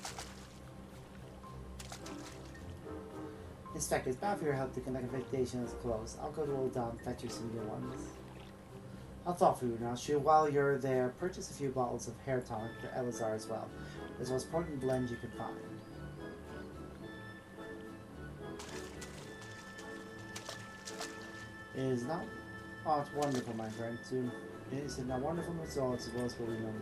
Inspector, it's bound for your help to conduct a investigation of clothes. I'll go to Old Don and fetch you some new ones. I'll talk for you now. Sure, while you're there, purchase a few bottles of hair tonic for Elazar as well. It's the most potent blend you can find. It is not... Oh, it's wonderful, my friend. Is it not wonderful? It's all it's supposed to be no more.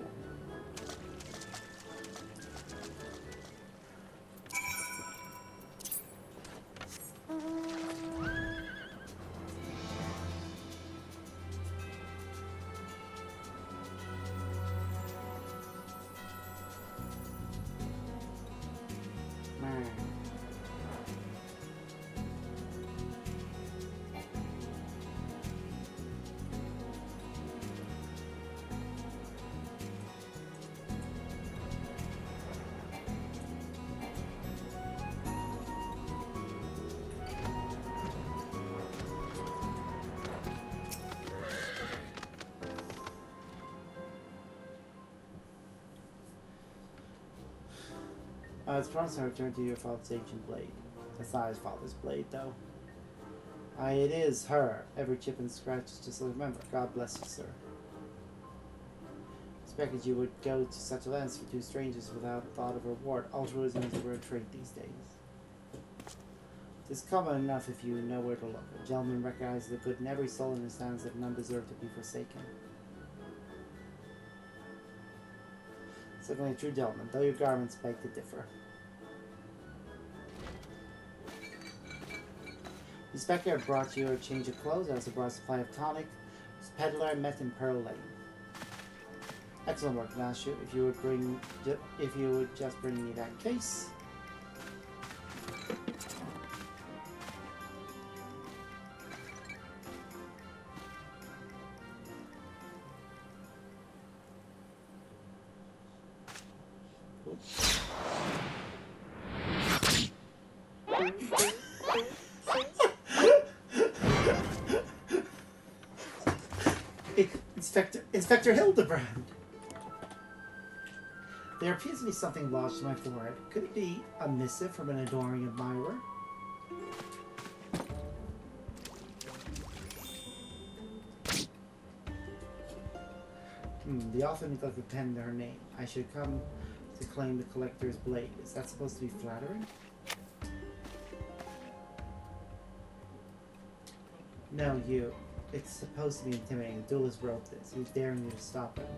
It's promised to return to your father's ancient blade. That's not his father's blade, though. It is her. Every chip and scratch is just a remember. God bless you, sir. Expected you would go to such lengths for two strangers without thought of reward. Altruism is a rare trait these days. It's common enough if you know where to look. A gentleman recognizes the good in every soul and understands that none deserve to be forsaken. Certainly a true gentleman, though your garments beg to differ. The inspector brought you a change of clothes. I also brought a supply of tonic. This peddler I met in Pearl Lane. Excellent work, Nashu. If you would just bring me that case. Inspector Hildibrand. There appears to be something lodged in my forehead. Could it be a missive from an adoring admirer? The author neglected to pen her name. I should come to claim the collector's blade. Is that supposed to be flattering? No, you. It's supposed to be intimidating. The duelist wrote this. He's daring you to stop it.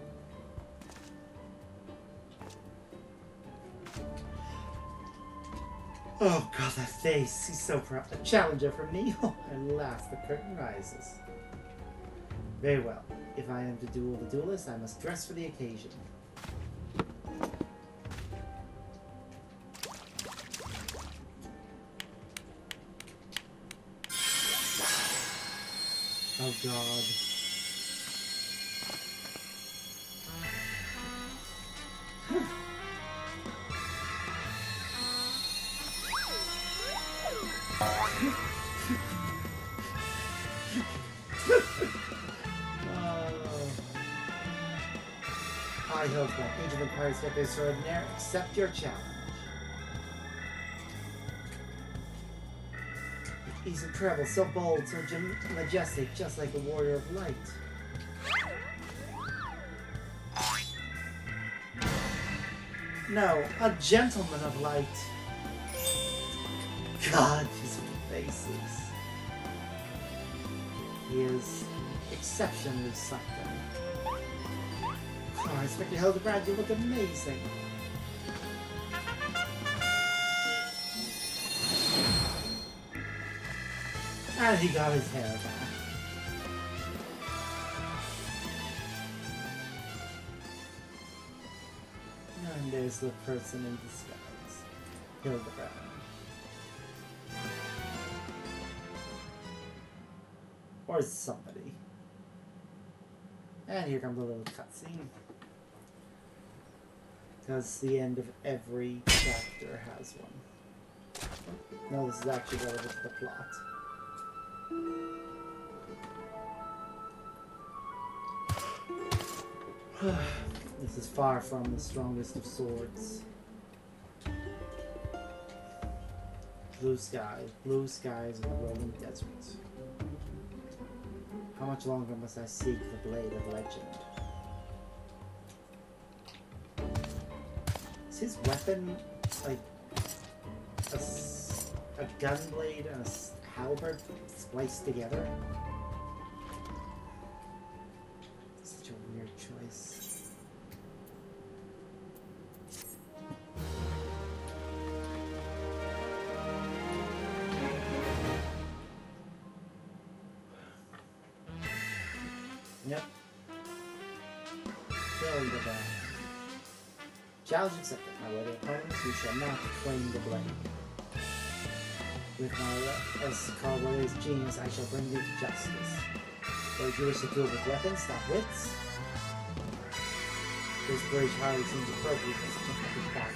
Oh god, that face. He's so proud. A challenger for me. And last, the curtain rises. Very well. If I am to duel the duelist, I must dress for the occasion. Oh god. Hi, Hildibrand. Agent of Empire Step Extraordinaire. Accept your challenge. He's incredible, so bold, so majestic, just like a warrior of light. No, a gentleman of light. God, his faces. He is exceptionally something. Oh, Inspector Hildibrand, you look amazing. And he got his hair back. And there's the person in disguise. Hildibrand. Or somebody. And here comes a little cutscene. Because the end of every chapter has one. No, this is actually relevant to the plot. This is far from the strongest of swords. Blue skies in the rolling desert. How much longer must I seek the blade of legend? Is his weapon like a gun blade and a halberd spliced together? Such a weird choice. Yep. Hildibrand. Challenge accepted. My worthy opponents, you shall not claim the blame. With my Carway's genius, I shall bring you to justice. Or if you wish to kill with weapons, not wits. This British highway seems appropriate for such an epic battle.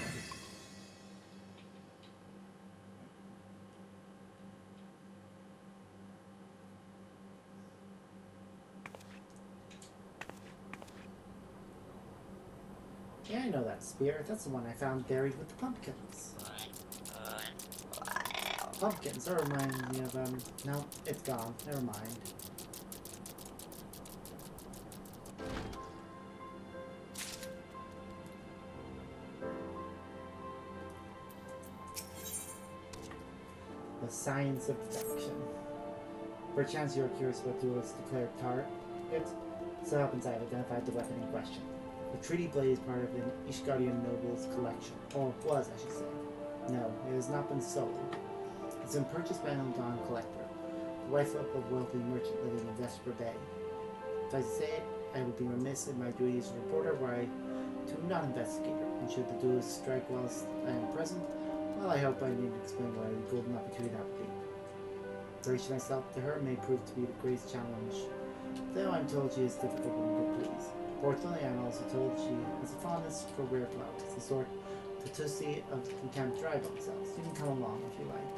Yeah, I know that spear. That's the one I found buried with the pumpkins. Pumpkins, that reminds me of, no, it's gone. Never mind. The science of deduction. Perchance you are curious what duelist declared target. So happens I have identified the weapon in question. The treaty blade is part of an Ishgardian noble's collection, or was, I should say. No, it has not been sold. It's been purchased by an Eldon collector, the wife of a wealthy merchant living in Vesper Bay. If I say it, I would be remiss in my duty as a reporter were I to not investigate her, and should the duelist strike whilst I am present, well, I hope I need to explain why the golden opportunity that would be. Relation myself to her may prove to be the greatest challenge, though I'm told she is a difficult woman to please. Fortunately, I'm also told she has a fondness for rare flowers, the sort Patusi of who can't drive themselves. You can come along if you like.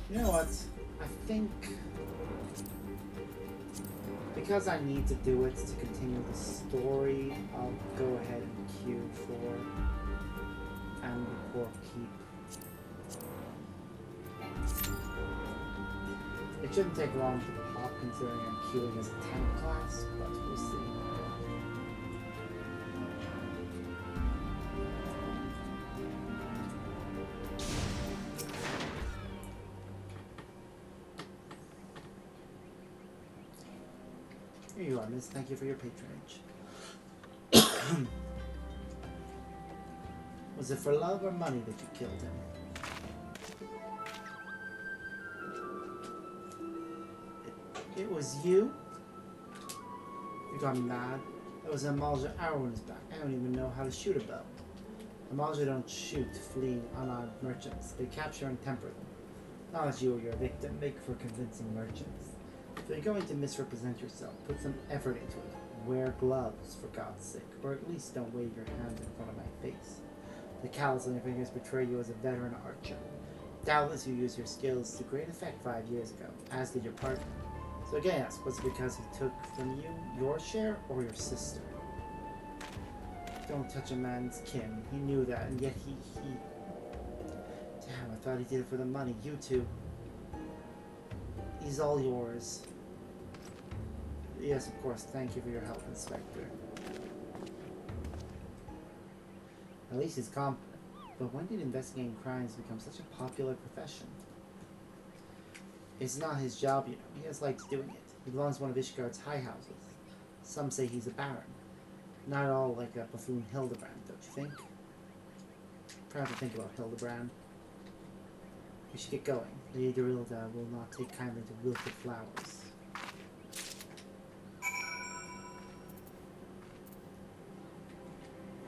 You know what? I think because I need to do it to continue the story, I'll go ahead and queue for Ambercore Keep. It shouldn't take long to pop considering I'm queuing as a 10 class, but we'll see. Here you are, miss. Thank you for your patronage. Was it for love or money that you killed him? It was you? You got me mad. That was Amalja Arwen's back. I don't even know how to shoot a bow. Amalja don't shoot fleeing unarmed merchants. They capture and temper them. Not as you or your victim make for convincing merchants. If you're going to misrepresent yourself, put some effort into it. Wear gloves, for God's sake, or at least don't wave your hand in front of my face. The calloused on your fingers betray you as a veteran archer. Doubtless you used your skills to great effect 5 years ago, as did your partner. So again, ask, was it because he took from you your share or your sister? Don't touch a man's kin. He knew that, and yet he... Damn, I thought he did it for the money. You too. He's all yours. Yes, of course. Thank you for your help, Inspector. At least he's competent. But when did investigating crimes become such a popular profession? It's not his job, you know. He just likes doing it. He belongs to one of Ishgard's high houses. Some say he's a baron. Not at all like a buffoon Hildibrand, don't you think? Proud to think about Hildibrand. We should get going. Lady Dorilda will not take kindly to wilted flowers.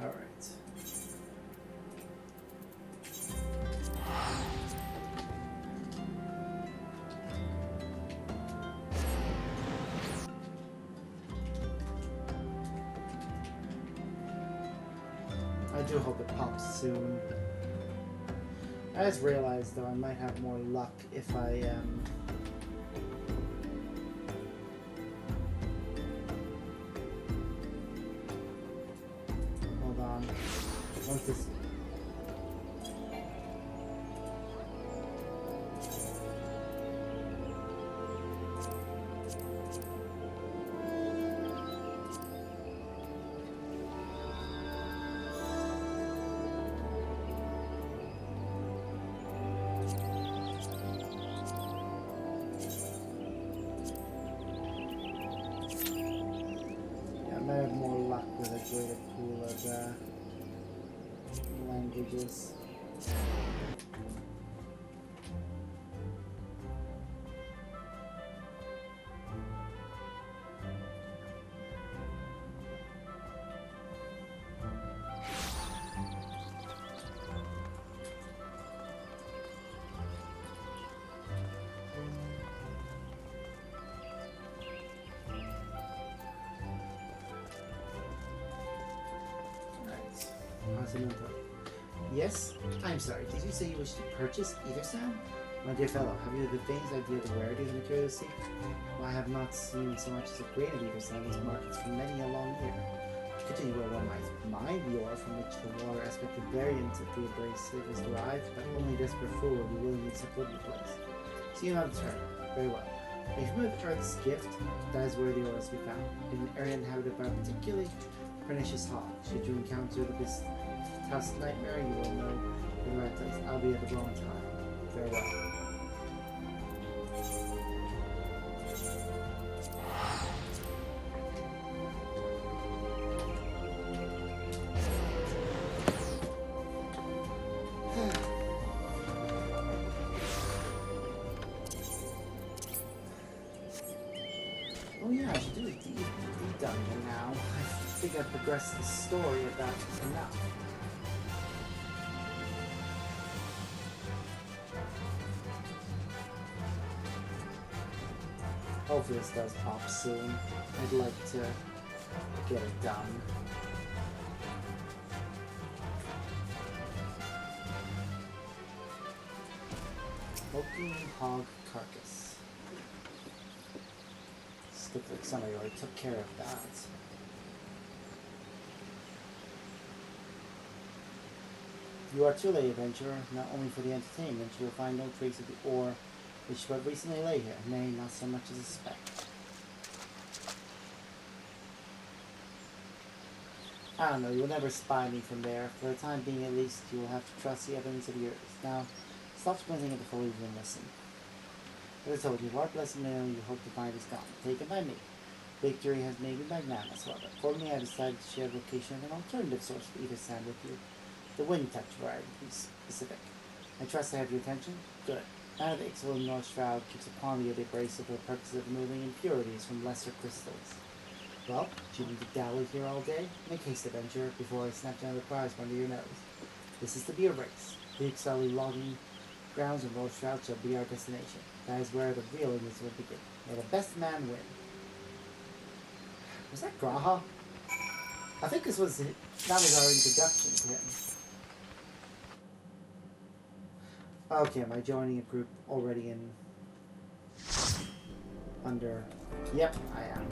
Alright. I do hope it pops soon. I just realized though I might have more luck if I hold on. What's this? I have more luck with a greater pool of languages. Yes? I'm sorry, did you say you wish to purchase either sound? My dear fellow, have you the faintest idea of the rarity of the material you seek? Well, I have not seen so much as a grain of either sound in these markets for many a long year. To continue where one might mine the ore from which the water aspect of variance of the abrasive is derived, but only a desperate fool would be willing to support the place. So you know the term. Very well. If you move Earth's gift, that is where the ore is to be found. In an area inhabited by a particularly pernicious hog. Should you encounter this tough nightmare, you will know the right place. I'll be at the wrong time. Farewell. Oh yeah, I should do a deep dungeon now. I think I've progressed the story about enough. Hopefully this does pop soon. I'd like to get it done. Smoking hog carcass. This looks like somebody already took care of that. You are too late, adventurer. Not only for the entertainment, you will find no trace of the ore which but recently lay here, nay, not so much as a speck. I don't know, you will never spy me from there. For the time being, at least, you will have to trust the evidence of yours. Now, stop squinting at the foliage and listen. As I told you, our blessed mineral you hope to find is gone, taken by me. Victory has made me magnanimous, however. Accordingly, I decided to share the location of an alternative source for either sand with you. The wind touch variety, to be specific. I trust I have your attention? Good. Now the XIV North Shroud keeps a quantity of the abrasive for the purpose of removing impurities from lesser crystals. Well, do you need to dally here all day? Make haste, adventurer, before I snatch another prize from under your nose. This is to be a race. The XIV logging grounds of North Shroud shall be our destination. That is where the real illness will begin. May the best man win. Was that Graha? I think that was our introduction to him. Okay, am I joining a group already in... under... Yep, I am.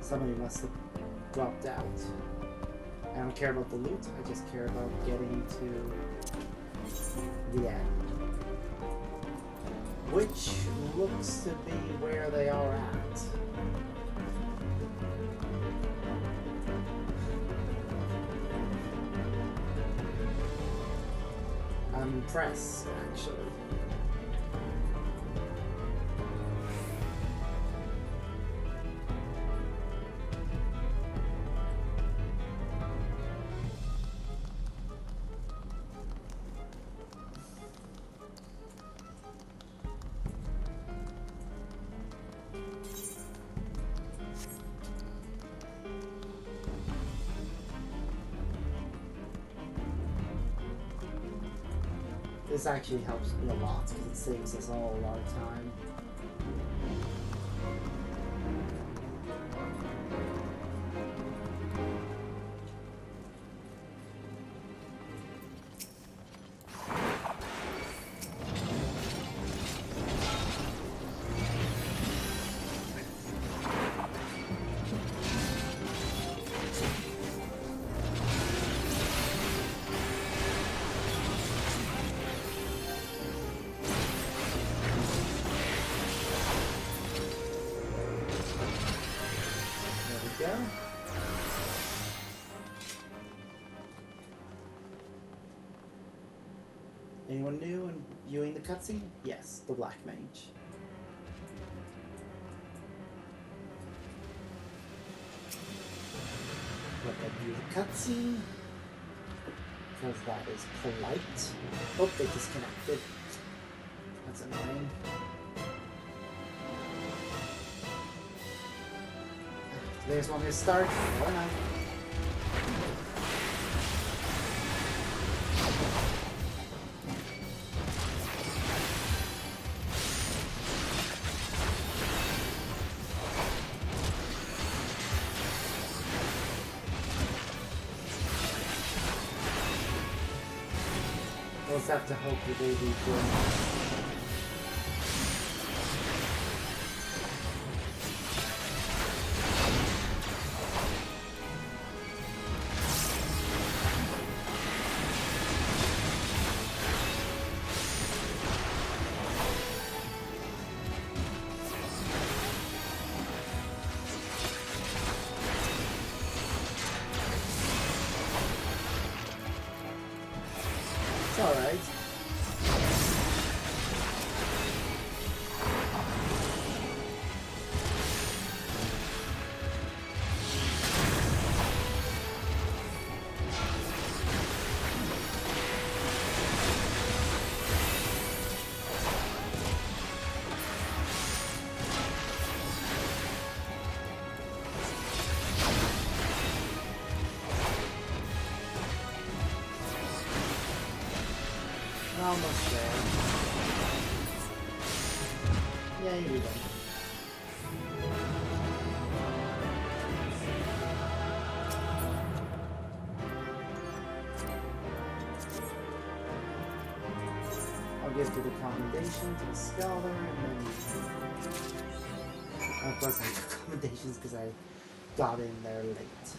Somebody must have dropped out. I don't care about the loot, I just care about getting to the end. Which looks to be where they are at. I'm impressed, actually. This actually helps me a lot because it saves us all a lot of time. go. Anyone new and viewing the cutscene? Yes, the Black Mage. Let them view the cutscene. Because that is polite. Oh, they disconnected. That's annoying. Do they just want me to start? Or not? We'll just have to hope that they do good. It's alright. Almost there. Yeah, you do that. I'll give you the commendation to the scholar, and then of course I have commendations because I got in there late.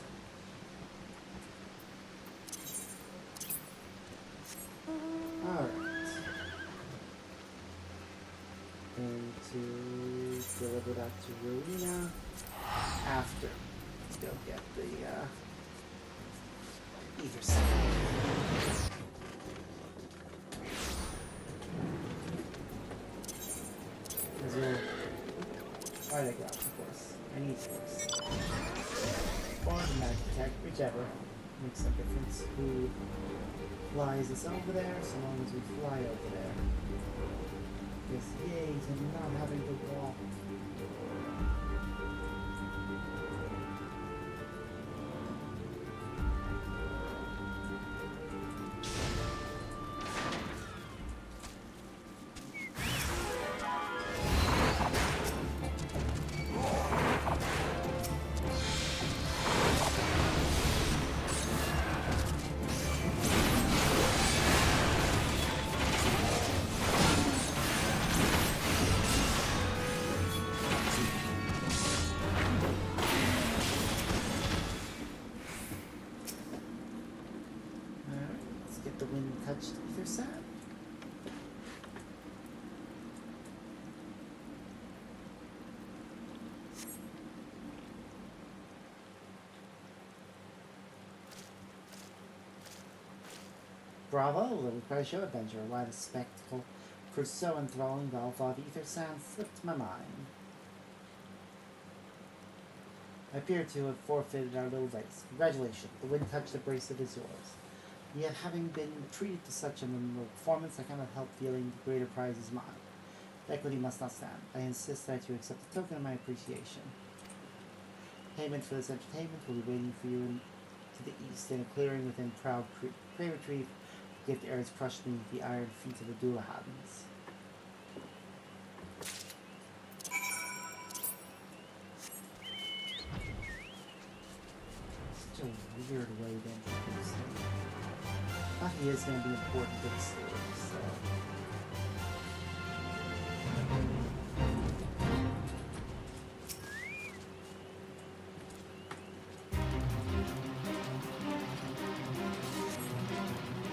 Alright. Going to deliver that to Rowena after. Go get the ether cell. Alright, I got it, of course. I need this. Or the magic tech, whichever. Makes no difference who flies us over there, so long as we fly over there. Yes, yay, to not having to walk. The wind touched either side. Bravo, little pleasure adventure. Why the spectacle proved so enthralling, the alpha of ether sound slipped my mind. I appear to have forfeited our little race. Congratulations. The wind touched the bracelet is yours. Yet, having been treated to such a memorable performance, I cannot help feeling the greater prize is mine. Equity must not stand. I insist that you accept the token of my appreciation. Payment for this entertainment will be waiting for you to the east in a clearing within Proud Prey Retrieve. The gift heirs crushed beneath the iron feet of the Doolahans. Such a weird way to introduce him. He is going to be important to the story, so...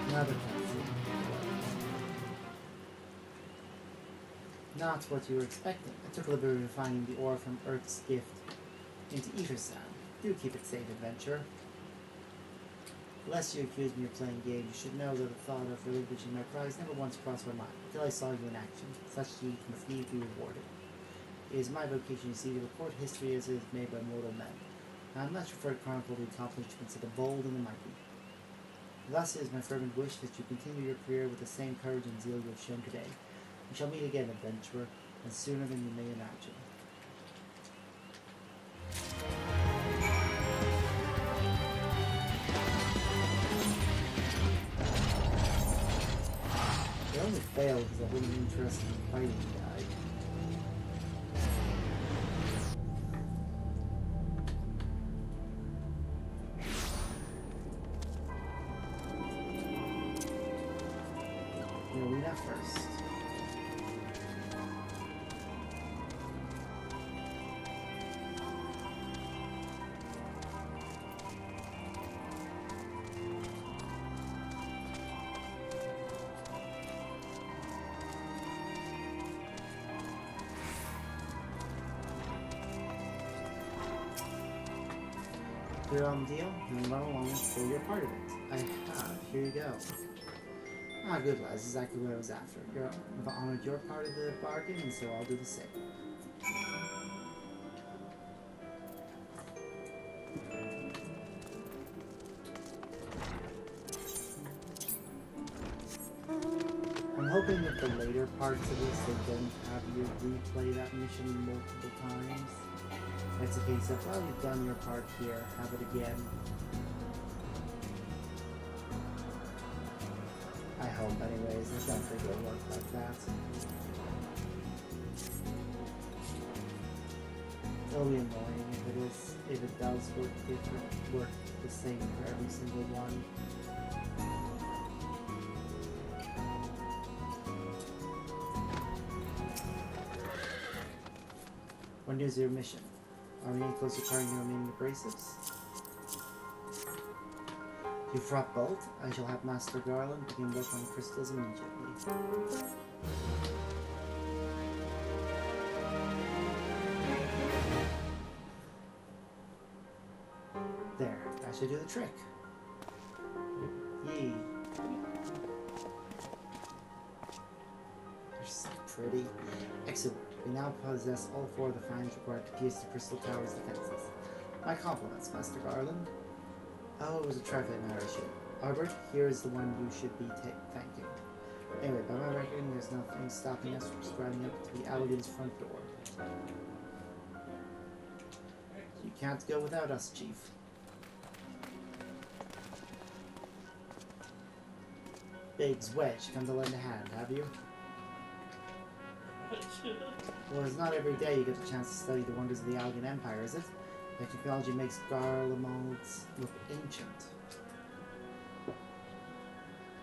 Another cutscene. Not what you were expecting. I took a liberty of finding the ore from Earth's gift into ether sand. Do keep it safe, adventurer. Lest you accuse me of playing games, you should know that the thought of relinquishing my prize never once crossed my mind, until I saw you in action. Such deeds must need be rewarded. It is my vocation, you see, to record history as it is made by mortal men. I am much prefer to chronicle the accomplishments of the bold and the mighty. Thus it is my fervent wish that you continue your career with the same courage and zeal you have shown today. We shall meet again, adventurer, and sooner than you may imagine. They only failed because I wasn't interested in fighting the guy. Arena first. You're on the deal, and run along so you're part of it. I have. Here you go. Ah, good lads. Exactly what I was after. I've honored your part of the bargain, and so I'll do the same. I'm hoping that the later parts of this, they don't have you replay that mission multiple times. It's a case of, well, you've done your part here, have it again. I hope, anyways. I don't think it'll work like that. It'll be annoying if it does work the same for every single one. When is your mission? Are we any closer to acquiring your remaining abrasives? You fraught bolt. I shall have Master Garland begin work on crystals immediately. There, that should do the trick. Yee. They're so pretty. Excellent. We now possess all four of the finds required to pierce the Crystal Tower's defenses. My compliments, Master Garland. Oh, it was a traffic matter issue. Albert, here is the one you should be thanking. Anyway, by my reckoning, there's nothing stopping us from scribing up to the Allegan's front door. You can't go without us, Chief. Biggs, Wedge, come to lend a hand, have you? Well, it's not every day you get the chance to study the wonders of the Allegan Empire, is it? The technology makes Garlemald's look ancient.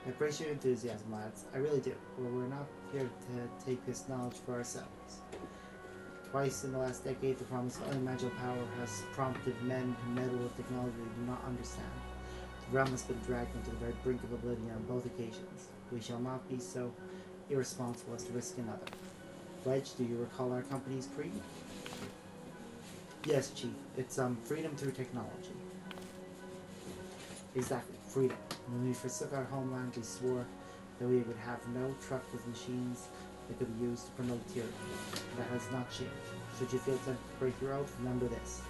I appreciate your enthusiasm, lads. I really do. Well, we're not here to take this knowledge for ourselves. Twice in the last decade, the promise of unimaginable power has prompted men to meddle with technology they do not understand. The realm has been dragged into the very brink of oblivion on both occasions. We shall not be so irresponsible as to risk another. Wedge, do you recall our company's creed? Yes, Chief. It's freedom through technology. Exactly, freedom. When we forsook our homeland, we swore that we would have no truck with machines that could be used to promote tyranny. That has not changed. Should you feel tempted to break your oath, remember this.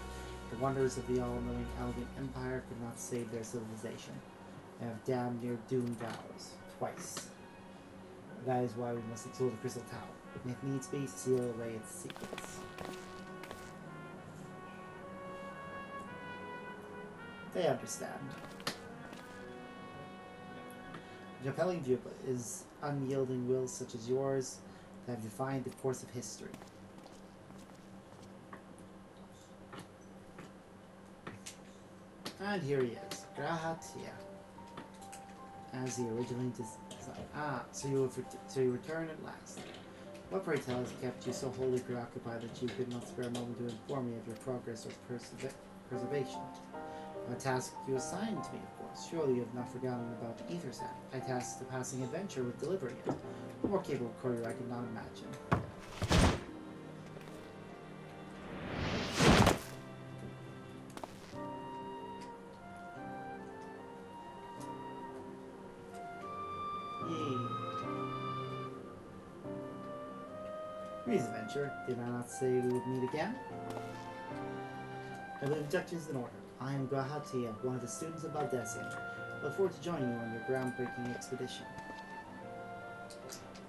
The wonders of the all-knowing Allegan Empire could not save their civilization. They have damn near doomed ours. Twice. That is why we must explore the Crystal Tower. And if needs be, seal away its secrets. They understand. A compelling view is unyielding wills such as yours that have defined the course of history. And here he is, Grahatia, as he originally designed. Ah, so you return at last. What, pray tell, has kept you so wholly preoccupied that you could not spare a moment to inform me of your progress or preservation? A task you assigned to me, of course. Surely you have not forgotten about Ethersat. I tasked the passing adventure with delivering it. A more capable courier I could not imagine. Greetings, adventurer. Did I not say we would meet again? I believe objectives in order. I am Gahatia, one of the students of Valdesian. Look forward to joining you on your groundbreaking expedition.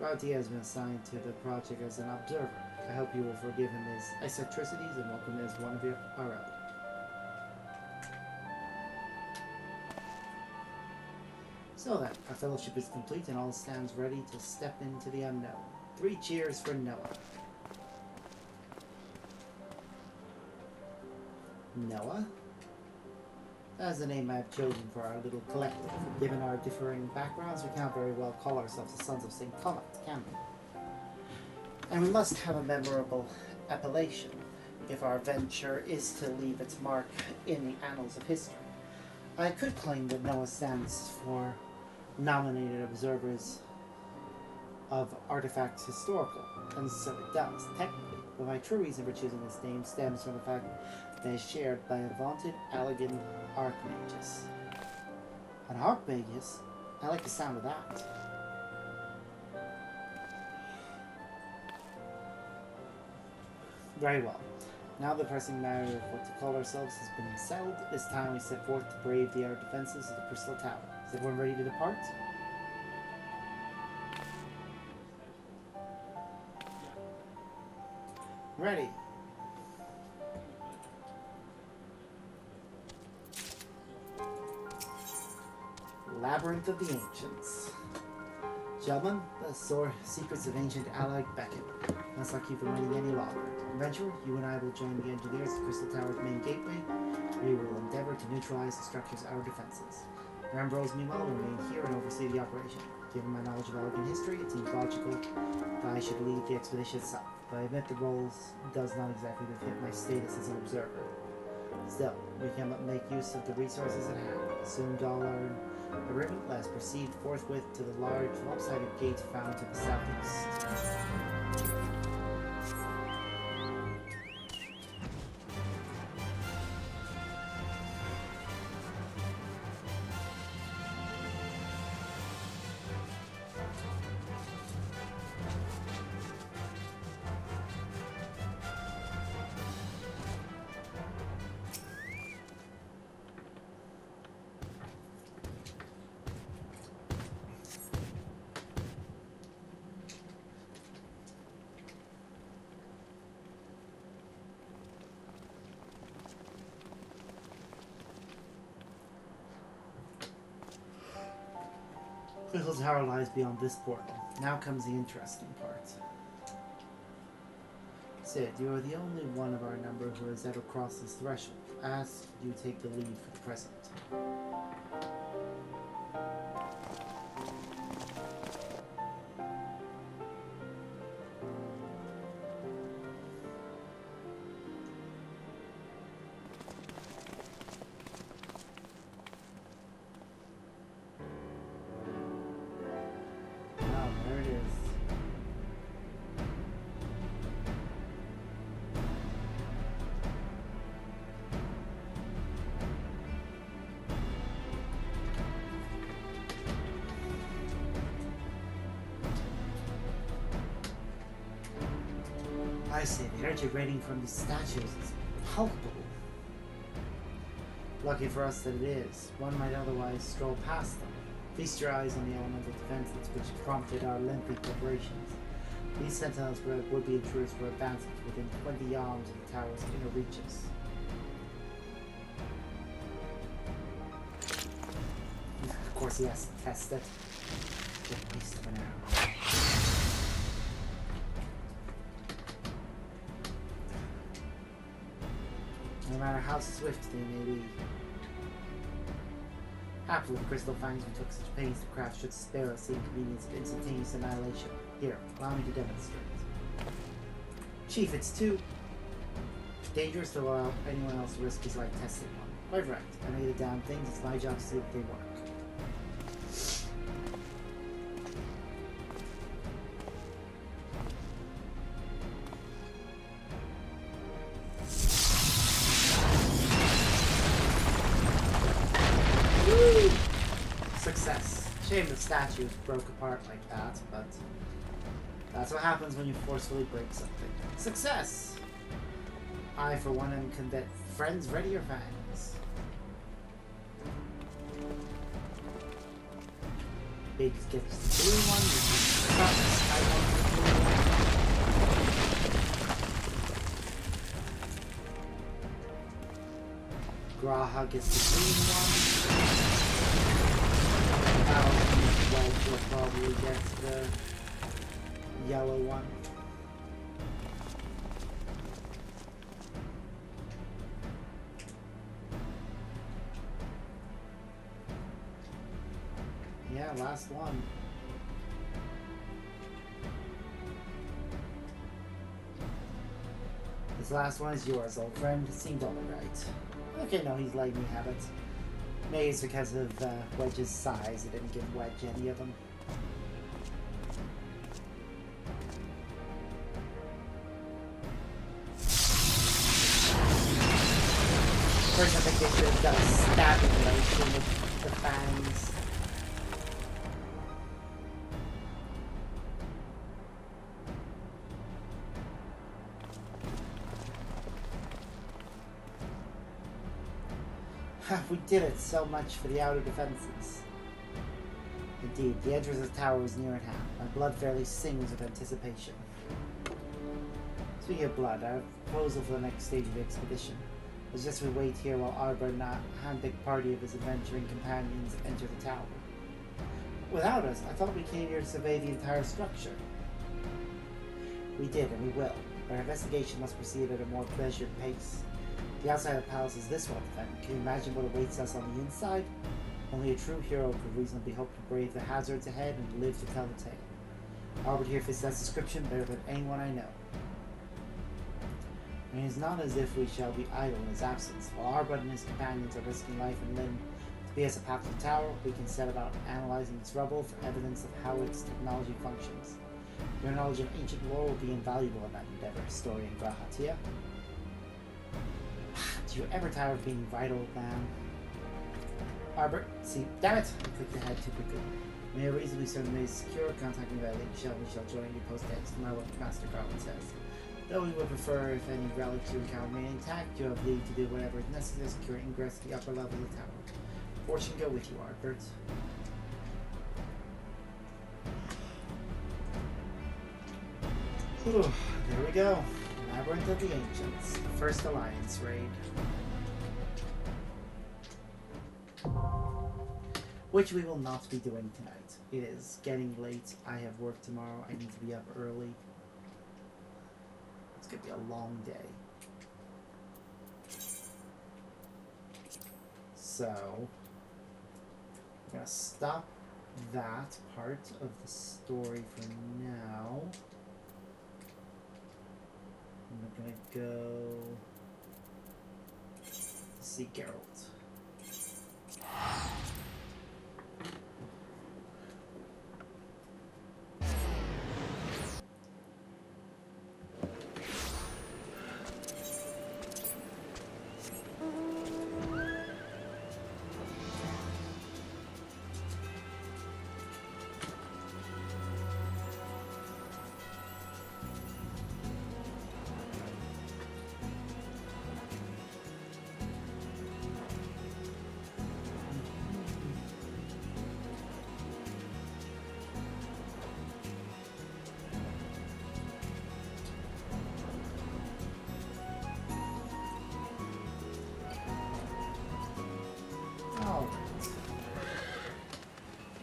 Gahatia has been assigned to the project as an observer. I hope you will forgive him his eccentricities and welcome him as one of our own. So then, our fellowship is complete and all stands ready to step into the unknown. 3 cheers for Noah. Noah? That is the name I have chosen for our little collective. Given our differing backgrounds, we cannot very well call ourselves the Sons of St. Clement, can we? And we must have a memorable appellation if our venture is to leave its mark in the annals of history. I could claim that Noah stands for Nominated Observers of Artifacts Historical, and so it does, technically, but my true reason for choosing this name stems from the fact that it is shared by a vaunted elegant Archmagus. An Archmagus? I like the sound of that. Very well. Now the pressing matter of what to call ourselves has been settled, it is time we set forth to brave the outer defenses of the Crystal Tower. Is everyone ready to depart? Ready. Labyrinth of the Ancients. Gentlemen, the secrets of ancient Allied beckon. Let's not keep them waiting any longer. Adventurer, you and I will join the engineers at Crystal Tower's main gateway. We will endeavor to neutralize the structure's outer defenses. Ambrose, meanwhile, will remain here and oversee the operation. Given my knowledge of Elegant history, it seems logical that I should lead the expedition itself. But I admit the role does not exactly befit my status as an observer. Still, we can make use of the resources at hand. Assumed all our agreement, let us proceed forthwith to the large lopsided gate found to the southeast. Crystal Tower lies beyond this portal. Now comes the interesting part. Sid, you are the only one of our number who has ever crossed this threshold. Ask you take the lead for the present. I say, the energy radiating from these statues is palpable. Lucky for us that it is. One might otherwise stroll past them. Feast your eyes on the elemental defenses which prompted our lengthy preparations. These sentinels would-be intruders were advancing within 20 yards of the tower's inner reaches. Of course he has to test it. At least for now. No matter how swift they may be. Happily, the crystal fangs we took such pains to craft should spare us the inconvenience of instantaneous annihilation. Here, allow me to demonstrate. Chief, it's too dangerous to allow anyone else to risk his life testing one. Quite right. I know the damn things, it's my job to see if they work. Success. Shame the statues broke apart like that, but That's what happens when you forcefully break something. Success! I, for one, am convinced. Friends, ready your fangs. Big gets the blue one. I want the blue one. Graha gets the green one. Wedge will probably get the yellow one. Yeah, last one. This last one is yours, old friend. It seemed all right. Okay, no, he's letting me have it. Maybe it's because of Wedge's size. It didn't give Wedge any of them. First, I think they should have done a stabbing motion with the fangs. We did it. So much for the outer defenses. Indeed, the entrance of the tower was near at hand. My blood fairly sings with anticipation. Speaking of blood, I have a proposal for the next stage of the expedition. It's just we wait here while Arbor and a hand-picked party of his adventuring companions enter the tower. Without us, I thought we came here to survey the entire structure. We did, and we will. But our investigation must proceed at a more measured pace. The outside of the palace is this well defended. Can you imagine what awaits us on the inside? Only a true hero could reasonably hope to brave the hazards ahead and live to tell the tale. Albert here fits that description better than anyone I know. And it is not as if we shall be idle in his absence. While Arbut and his companions are risking life and limb to be us a path to the tower, we can set about analyzing its rubble for evidence of how its technology functions. Your knowledge of ancient lore will be invaluable in that endeavor, historian Grahatia. Do you ever tire of being vital, man? Arbor, see, damn it! I clicked ahead too quickly. When you are reasonably certain it is secure, contact me by link shell. We shall join you post-text, no matter what Master Garland says. Though we would prefer if any relics you encounter remain intact, you have leave to do whatever is necessary to secure ingress to the upper level of the tower. Fortune go with you, Arbert. There we go. Labyrinth of the Ancients. First Alliance raid. Which we will not be doing tonight. It is getting late. I have work tomorrow. I need to be up early. It's going to be a long day. So, I'm going to stop that part of the story for now. I'm going to go see Geralt.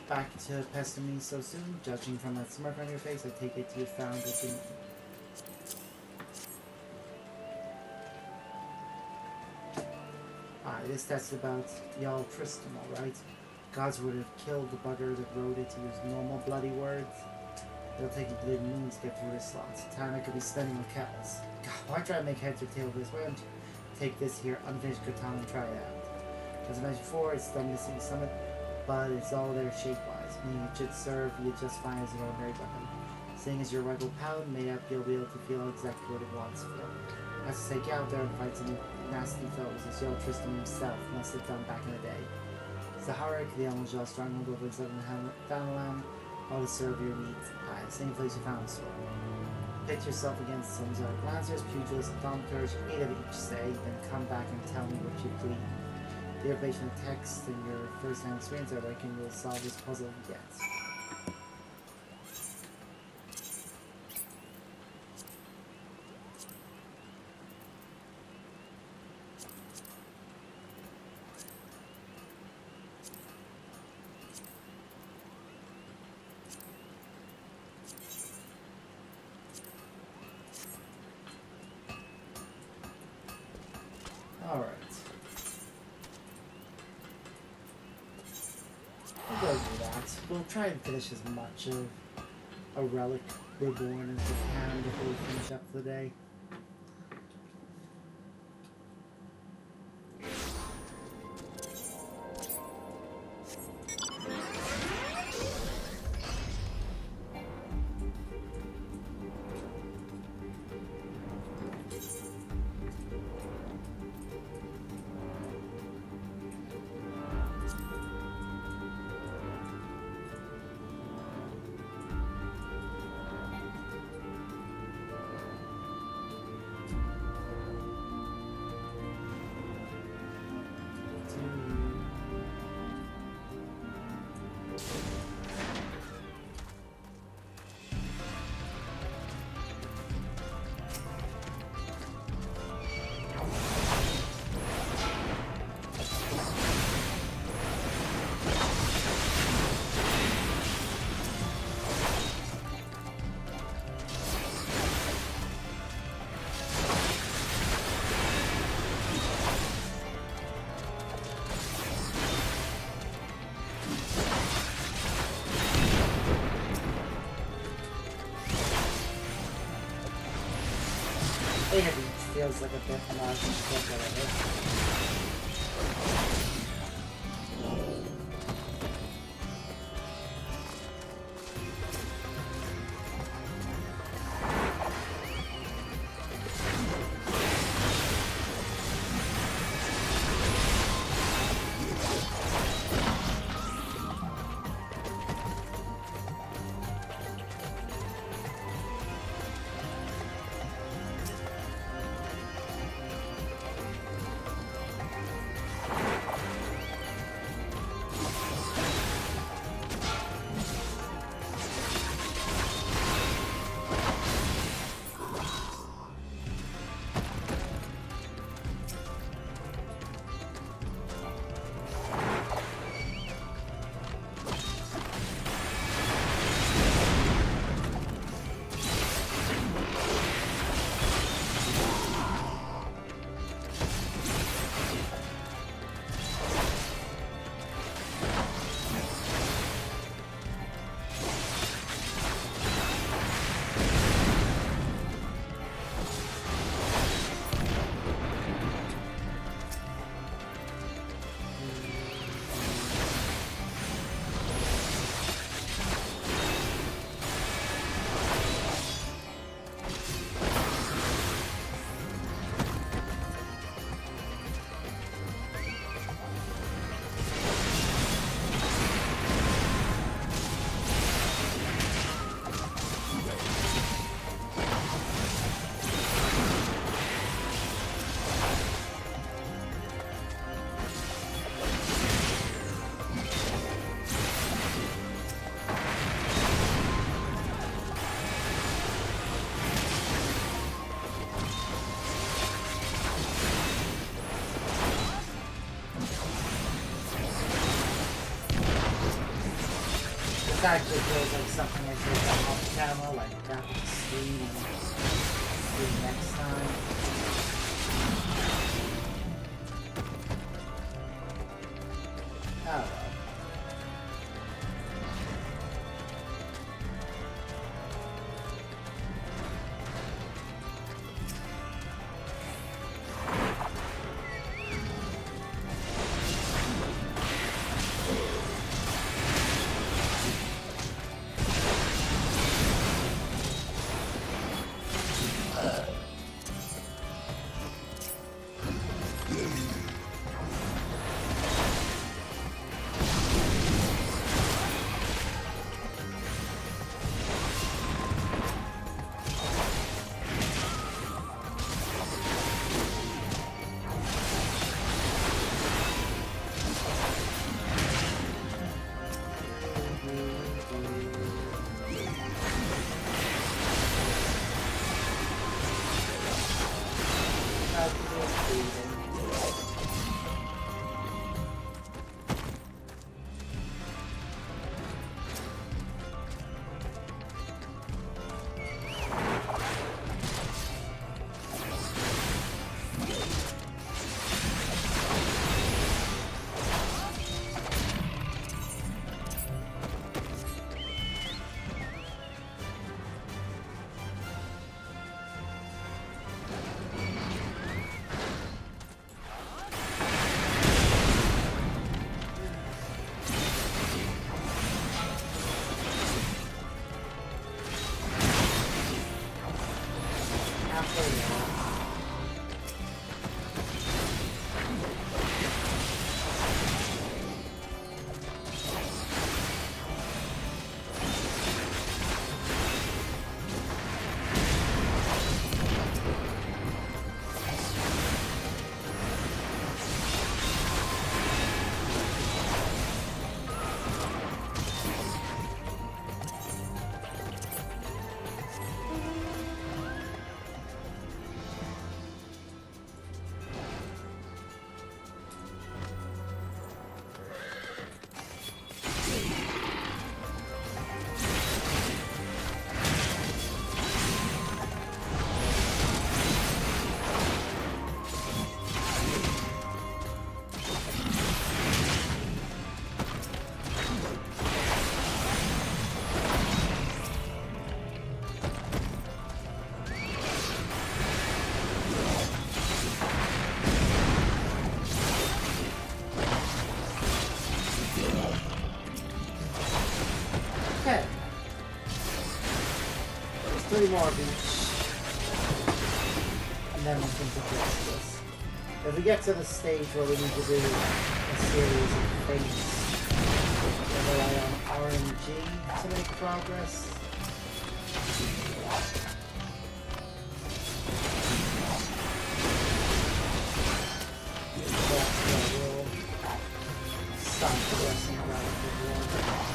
Back to pestering me so soon? Judging from that smirk on your face, I take it you found it in... This test about y'all Tristram, alright? Gods would have killed the bugger that wrote it to use normal bloody words. It'll take a bleeding moon to get through this slot. Time I could be spending with kettles. God, why try to make heads or tail of this? Why don't you take this here unfinished katana and try it out? As I mentioned before, it's the missing summit, but it's all there shape-wise, meaning it should serve you just fine as an ordinary weapon. Seeing as you're a rival paladin, maybe you'll be able to feel exactly what it wants for. As to say, get out there and fight some nasty foes, as Jarl Tristram himself must have done back in the day. Zaharik, the Elmajal stronghold over in southern Thanalan, all to serve your needs. Aye, same place you found the sword. Pit yourself against some exotic lancers, pugilists, and thaumaturge, 8 of each say, then come back and tell me what you plead. The information of text and your first-hand experience, I reckon you'll solve this puzzle yet. Alright. We'll go do that. We'll try and finish as much of a relic Reborn as we can before we finish up for the day. Feels like a bit much to get rid of it. Actually feels like something I should have done off camera, like that screen and next time. Oh well. Three more of each. And then we can progress this. If we get to the stage where we need to do a series of fates, we'll rely on RNG to make progress. We'll stop progressing around the board.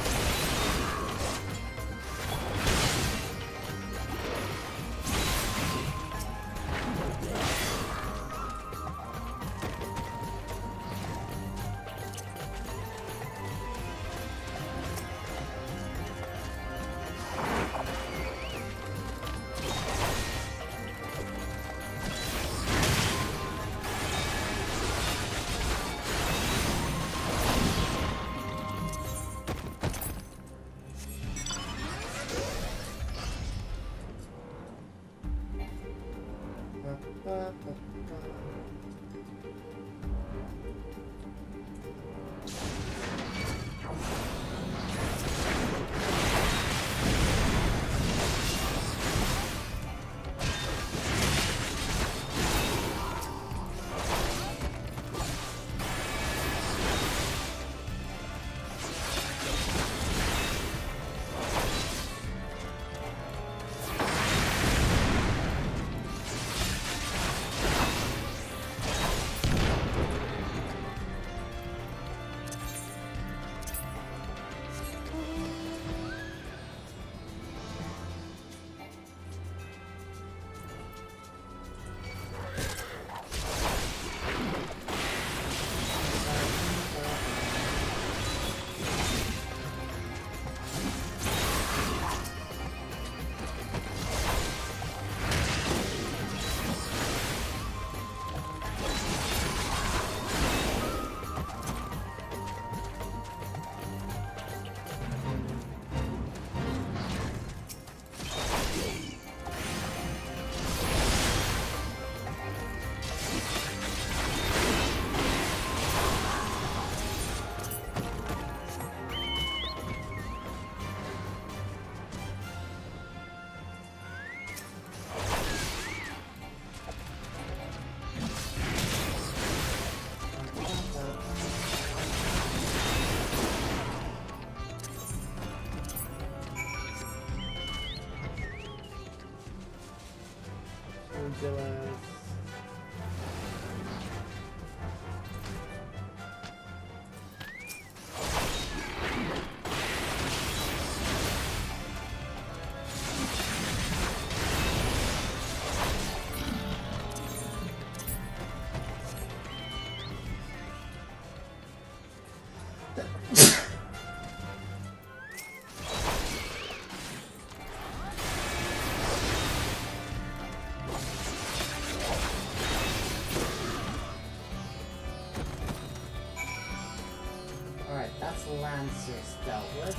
That's Lancers dealt with.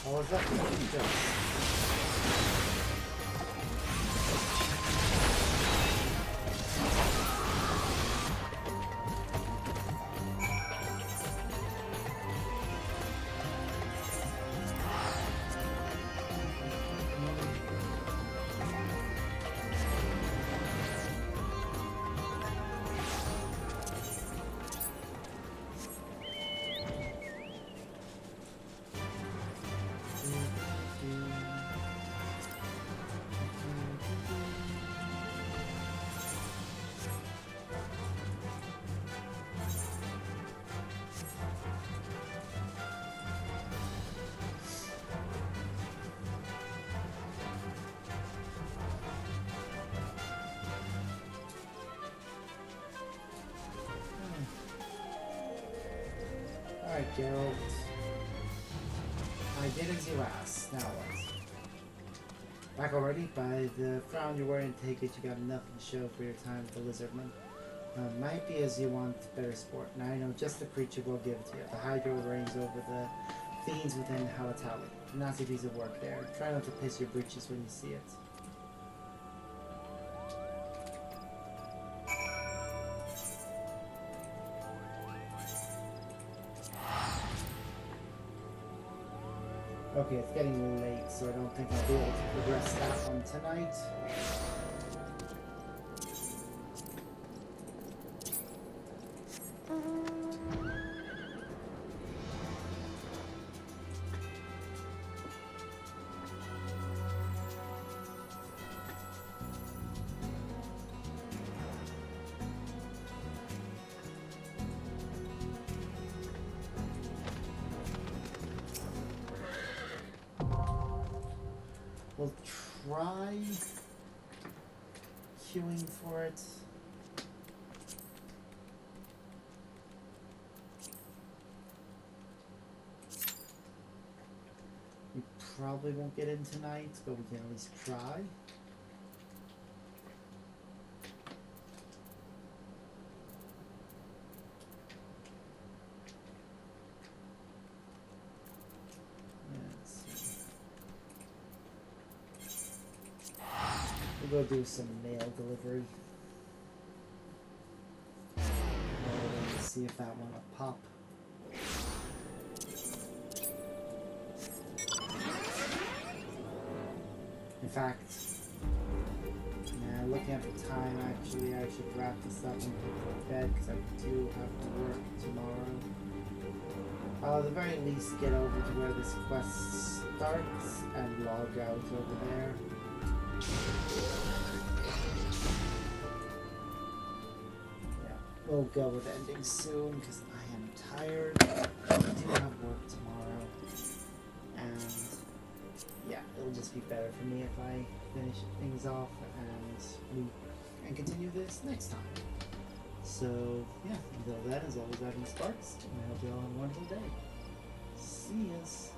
Oh, was that the Alright, Geralt. I did as you asked. Now what? Back already? By the frown you're wearing, take it you got nothing to show for your time with the Lizardman. Might be as you want, better sport. Now I know just the creature will give it to you. The Hydra reigns over the fiends within Hildibrand. Nasty piece of work there. Try not to piss your britches when you see it. It's getting late, so I don't think I'll be able to progress that one tonight. We'll try queuing for it. We probably won't get in tonight, but we can at least try. We'll go do some mail delivery. Let's see if that one will pop. In fact, looking at the time, actually, I should wrap this up and go to bed because I do have to work tomorrow. I'll at the very least get over to where this quest starts and log out over there. Yeah, we'll go with ending soon because I am tired. I do have work tomorrow, and yeah, it'll just be better for me if I finish things off and continue this next time. So yeah, until then, as always, I've been Sparks, and I hope you all have a wonderful day. See yas.